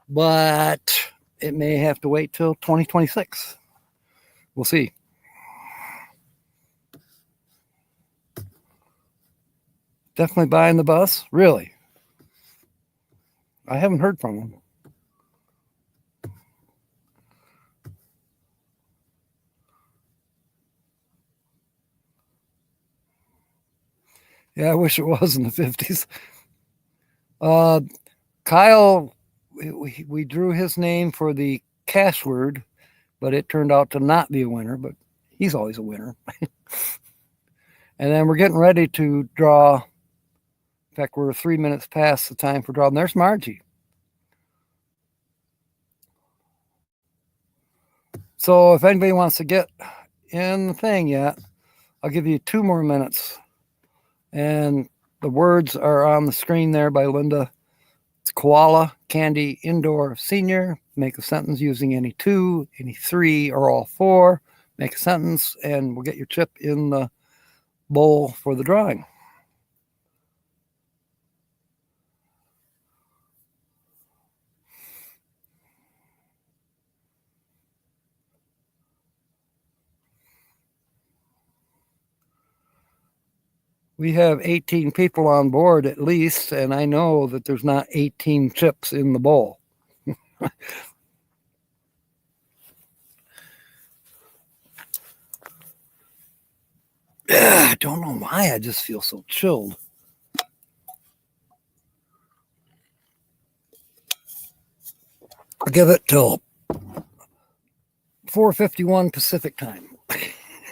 but it may have to wait till 2026. We'll see. Definitely buying the bus? Really? I haven't heard from him. Yeah, I wish it was in the 50s. Kyle, we drew his name for the cash word, but it turned out to not be a winner, but he's always a winner. And then we're getting ready to draw. In fact, we're 3 minutes past the time for drawing. There's Margie. So if anybody wants to get in the thing yet, I'll give you 2 more minutes. And The words are on the screen there by Linda. It's koala, candy, indoor, senior. Make a sentence using any two, any three, or all four. Make a sentence, and we'll get your chip in the bowl for the drawing. We have 18 people on board at least, and I know that there's not 18 chips in the bowl. I don't know why I just feel so chilled. I'll give it till 4:51 Pacific time,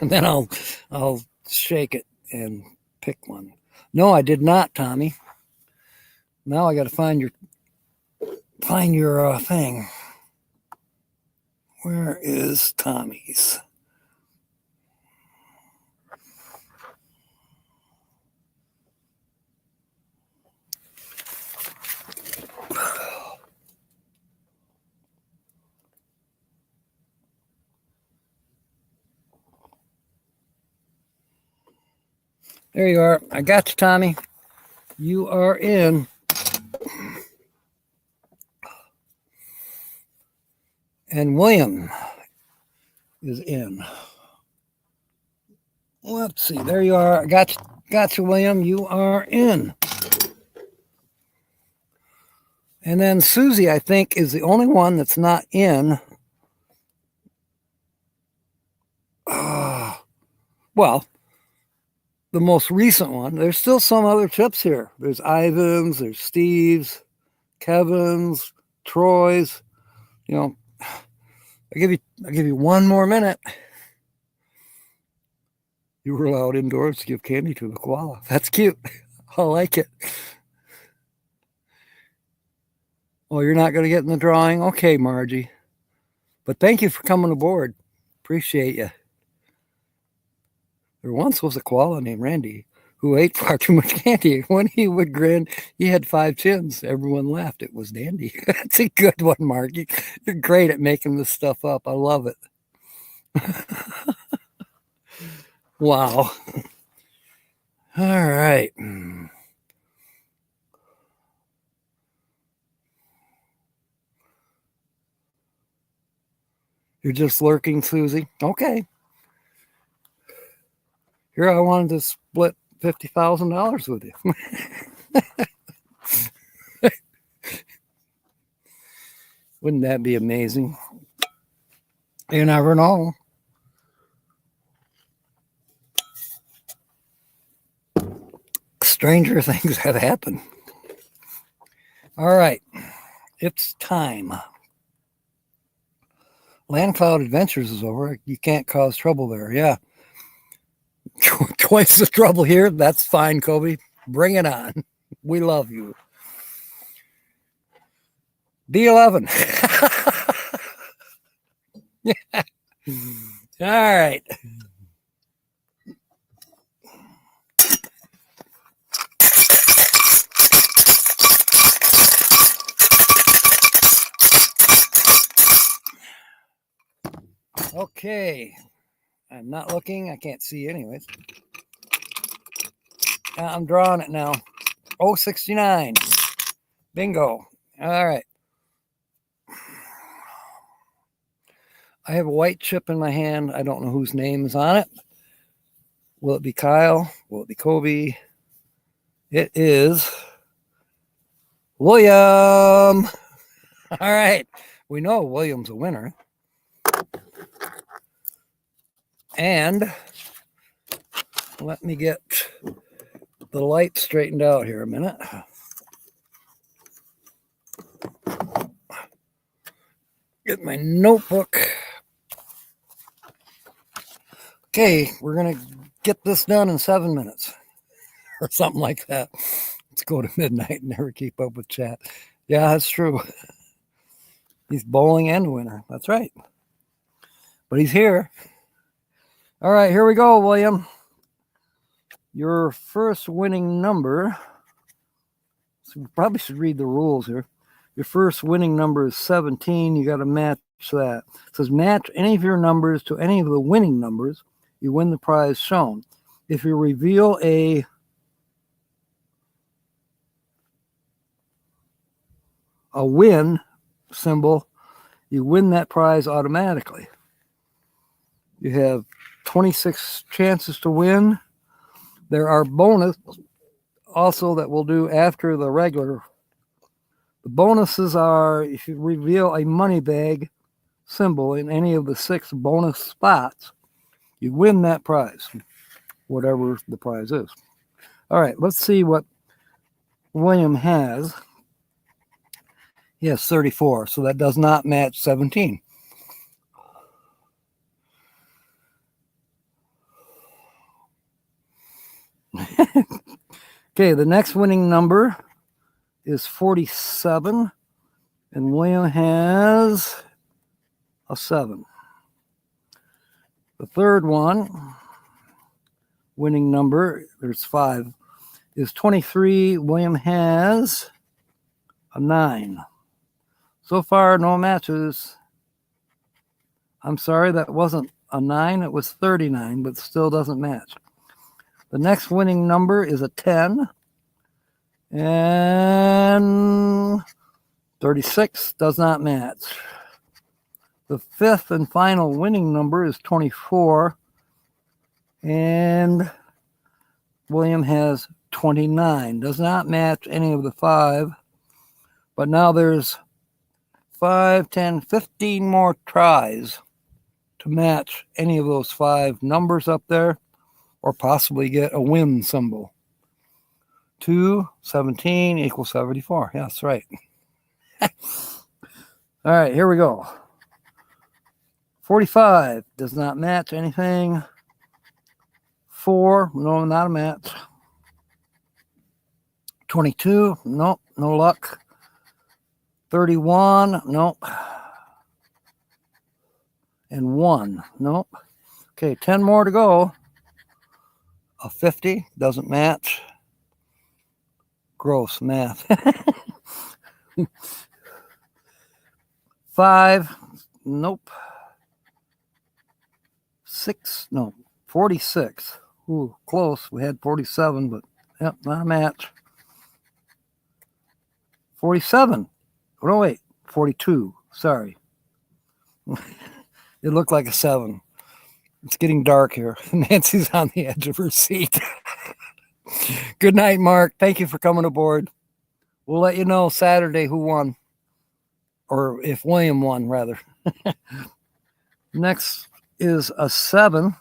and then I'll shake it and pick one. No, I did not, Tommy. Now I got to find your thing. Where is Tommy's? There you are. I got you, Tommy. You are in. And William is in. Let's see. There you are. I got you, William. You are in. And then Susie, I think, is the only one that's not in. Well, the most recent one. There's still some other chips here. There's Ivan's, there's Steve's, Kevin's, Troy's. You know, I'll give you one more minute. You were allowed indoors to give candy to the koala. That's cute. I like it. Oh, you're not going to get in the drawing? Okay, Margie. But thank you for coming aboard. Appreciate you. There once was a koala named Randy who ate far too much candy. When he would grin, he had 5 chins. Everyone laughed. It was dandy. That's a good one, Margie. You're great at making this stuff up. I love it. Wow. All right. You're just lurking, Susie? Okay. Here, I wanted to split $50,000 with you. Wouldn't that be amazing? You never know. Stranger things have happened. All right. It's time. Land Cloud Adventures is over. You can't cause trouble there. Yeah. Twice the trouble here. That's fine, Kobe. Bring it on. We love you. D11. Yeah. All right. Okay. I'm not looking. I can't see anyways. I'm drawing it now. 069. Bingo. All right. I have a white chip in my hand. I don't know whose name is on it. Will it be Kyle? Will it be Kobe? It is William. All right. We know William's a winner. And let me get the light straightened out here a minute. Get my notebook. Okay, we're going to get this done in 7 minutes or something like that. Let's go to midnight and never keep up with chat. Yeah, that's true. He's bowling and a winner. That's right. But he's here. All right, here we go, William. Your first winning number, so we probably should read the rules here. Your first winning number is 17. You got to match that. It says match any of your numbers to any of the winning numbers. You win the prize shown. If you reveal a win symbol, you win that prize automatically. You have 26 chances to win. There are bonus also that we'll do after the regular. The bonuses are if you reveal a money bag symbol in any of the 6 bonus spots, you win that prize, whatever the prize is. All right, let's see what William has. He has 34, so that does not match 17. Okay, the next winning number is 47, and William has a 7. The third one, winning number, there's 5, is 23. William has a 9. So far, no matches. I'm sorry, that wasn't a 9, it was 39, but still doesn't match. The next winning number is a 10. And 36 does not match. The fifth and final winning number is 24. And William has 29. Does not match any of the 5. But now there's 5, 10, 15 more tries to match any of those 5 numbers up there, or possibly get a win symbol. 2, 17 equals 74. Yeah, that's right. All right, here we go. 45 does not match anything. 4, no, not a match. 22, nope, no luck. 31, nope. And 1, nope. Okay, 10 more to go. A 50 doesn't match. Gross math. 5, nope. 6, no. 46. Ooh, close. We had 47, but yep, not a match. 47. Oh, no, wait. 42. Sorry. It looked like a 7. It's getting dark here. Nancy's on the edge of her seat. Good night, Mark. Thank you for coming aboard. We'll let you know Saturday who won. Or if William won, rather. Next is a 7.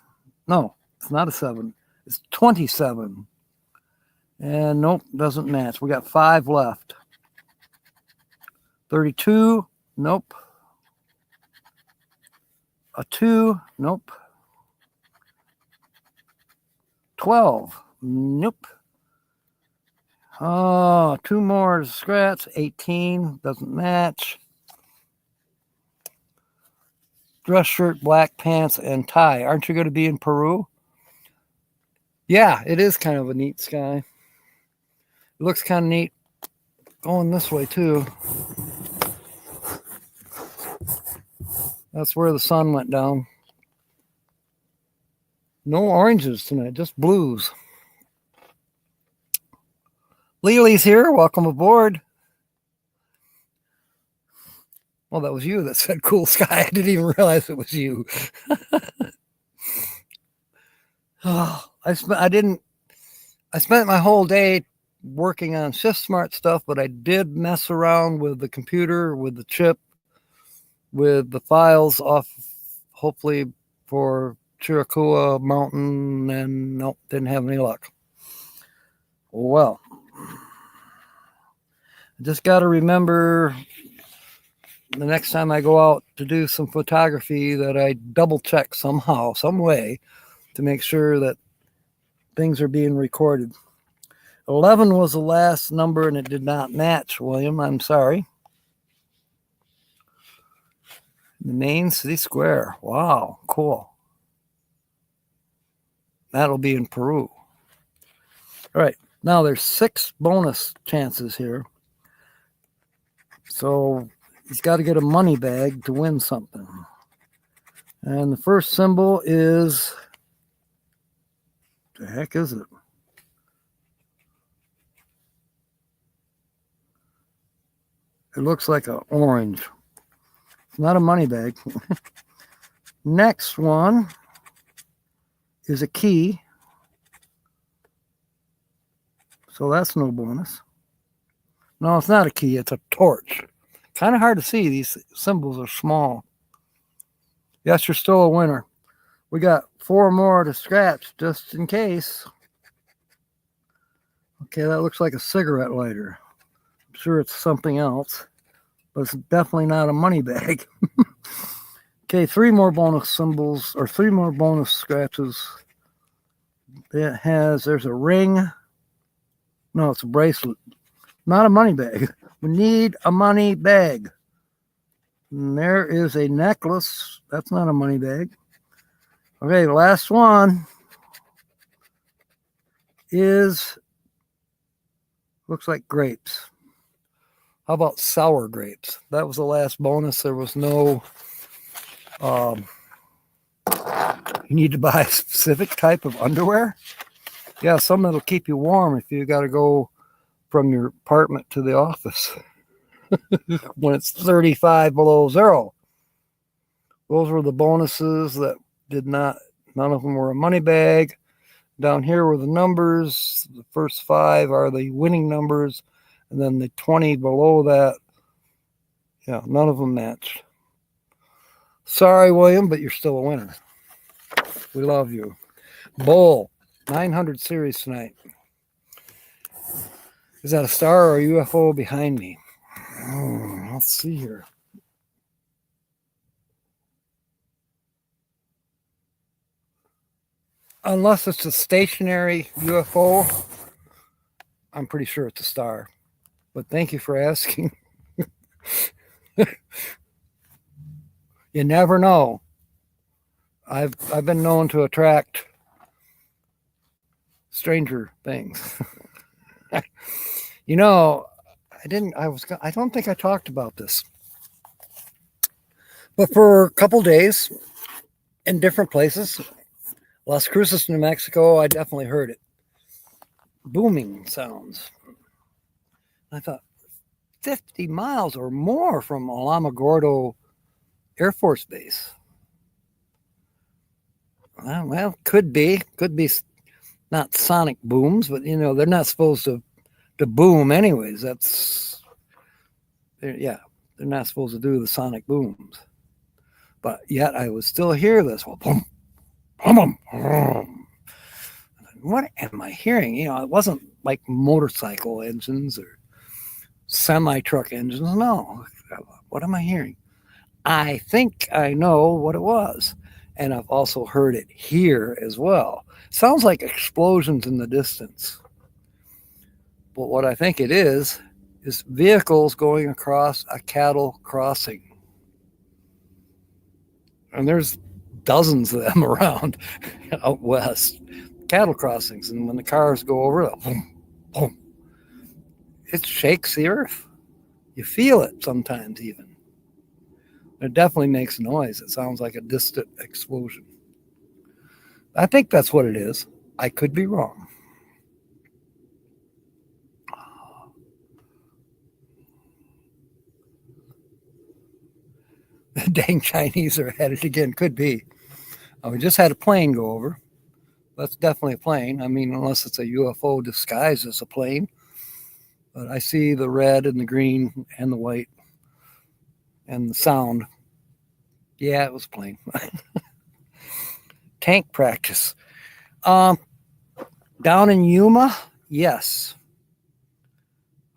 No, it's not a 7. It's 27. And nope, doesn't match. We got 5 left. 32. Nope. A 2. Nope. 12. Nope. Oh, 2 more scratch. 18. Doesn't match. Dress shirt, black pants, and tie. Aren't you going to be in Peru? Yeah, it is kind of a neat sky. It looks kind of neat going this way, too. That's where the sun went down. No oranges tonight, just blues. Lily's here. Welcome aboard. Well, that was you that said cool sky. I didn't even realize it was you. Oh, I spent my whole day working on ShiftSmart stuff, but I did mess around with the computer, with the chip, with the files off, hopefully for Chiricahua Mountain, and nope, didn't have any luck. Well, I just got to remember the next time I go out to do some photography that I double check somehow, some way, to make sure that things are being recorded. 11 was the last number, and it did not match, William. I'm sorry. The main city square. Wow, cool. That'll be in Peru. All right, now there's 6 bonus chances here. So he's got to get a money bag to win something. And the first symbol is, the heck is it? It looks like an orange. It's not a money bag. Next one is a key. So that's no bonus. No, it's not a key. It's a torch. Kind of hard to see. These symbols are small. Yes, you're still a winner. We got 4 more to scratch just in case. Okay, that looks like a cigarette lighter. I'm sure it's something else, but it's definitely not a money bag. Okay, 3 more bonus symbols, or 3 more bonus scratches. There's a ring. No, it's a bracelet. Not a money bag. We need a money bag. And there is a necklace. That's not a money bag. Okay, the last one is, looks like grapes. How about sour grapes? That was the last bonus. There was no, you need to buy a specific type of underwear. Yeah, some that'll keep you warm if you got to go from your apartment to the office when it's 35 below zero. Those were the bonuses that did not, none of them were a money bag. Down here were the numbers. The first 5 are the winning numbers, and then the 20 below that, yeah, none of them matched. Sorry, William, but you're still a winner. We love you. Bull, 900 series tonight. Is that a star or a UFO behind me? Let's see here. Unless it's a stationary UFO, I'm pretty sure it's a star. But thank you for asking. You never know. I've been known to attract stranger things. You know, I don't think I talked about this. But for a couple days in different places, Las Cruces, New Mexico, I definitely heard it. Booming sounds. I thought 50 miles or more from Alamogordo Air Force Base. Well, could be not sonic booms, but you know, they're not supposed to boom anyways. They're not supposed to do the sonic booms. But yet I would still hear this. Well, boom, boom, boom. What am I hearing? You know, it wasn't like motorcycle engines or semi-truck engines. No. What am I hearing? I think I know what it was. And I've also heard it here as well. Sounds like explosions in the distance. But what I think it is vehicles going across a cattle crossing. And there's dozens of them around out west. Cattle crossings. And when the cars go over, boom, boom, it shakes the earth. You feel it sometimes even. It definitely makes noise. It sounds like a distant explosion. I think that's what it is. I could be wrong. The dang Chinese are at it again. Could be. We just had a plane go over. That's definitely a plane. I mean, unless it's a UFO disguised as a plane. But I see the red and the green and the white and the sound. Yeah, it was a plane. Tank practice. Down in Yuma, yes.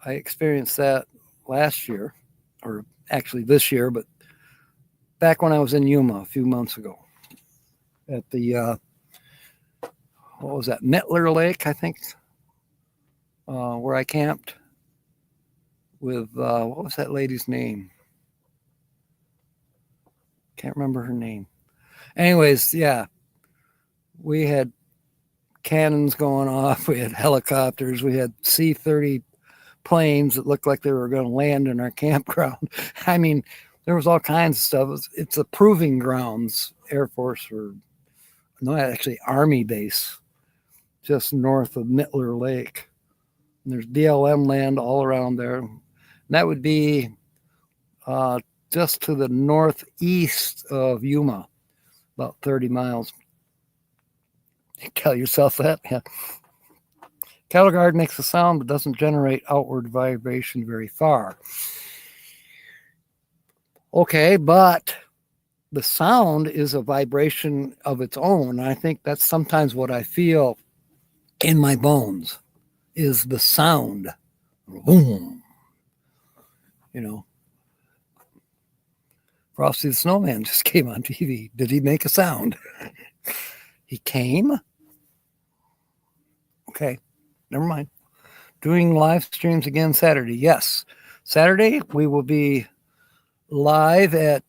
I experienced that last year, or actually this year, but back when I was in Yuma a few months ago at the, what was that, Mittler Lake, I think, where I camped with, what was that lady's name? Can't remember her name. Anyways, yeah, we had cannons going off. We had helicopters. We had C-30 planes that looked like they were going to land in our campground. I mean, there was all kinds of stuff. It's a proving grounds, Air Force, or no, actually Army base, just north of Mittler Lake. And there's BLM land all around there. And that would be just to the northeast of Yuma, about 30 miles. You tell yourself that? Yeah. Cattle guard makes a sound but doesn't generate outward vibration very far. Okay, but the sound is a vibration of its own. I think that's sometimes what I feel in my bones is the sound. Boom. You know, Frosty the Snowman just came on TV. Did he make a sound? He came? Okay, never mind. Doing live streams again Saturday. Yes, Saturday we will be live at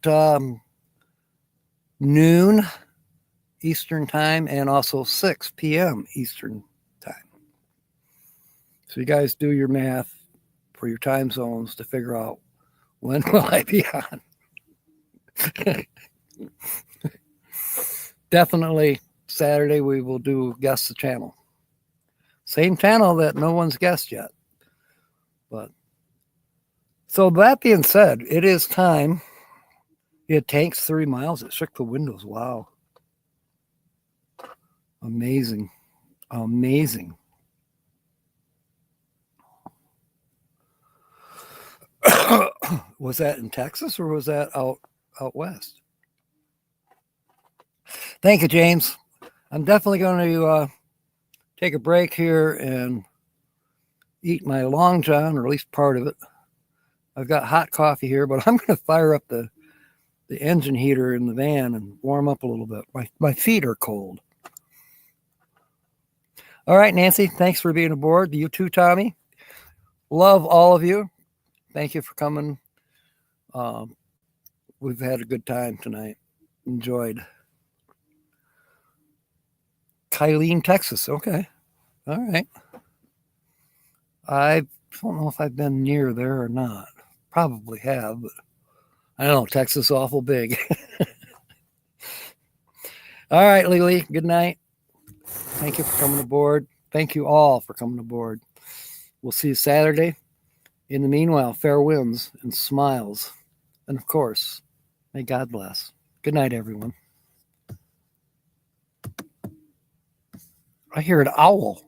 noon Eastern time and also 6 p.m. Eastern time. So you guys do your math for your time zones to figure out when will I be on. Definitely Saturday we will do Guess the Channel. Same channel that no one's guessed yet. But so that being said, it is time. It takes 3 miles. It shook the windows. Wow. Amazing. Amazing. Was that in Texas or was that out west? Thank you, James. I'm definitely going to take a break here and eat my Long John, or at least part of it. I've got hot coffee here, but I'm going to fire up the engine heater in the van and warm up a little bit. My feet are cold. All right, Nancy, thanks for being aboard. You too, Tommy. Love all of you. Thank you for coming. We've had a good time tonight. Enjoyed. Kylene, Texas. Okay. All right. I don't know if I've been near there or not. Probably have, but I don't know. Texas is awful big. All right, Lily. Good night. Thank you for coming aboard. Thank you all for coming aboard. We'll see you Saturday. In the meanwhile, fair winds and smiles. And of course, may God bless. Good night, everyone. I hear an owl.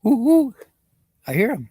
Woo-hoo. I hear him.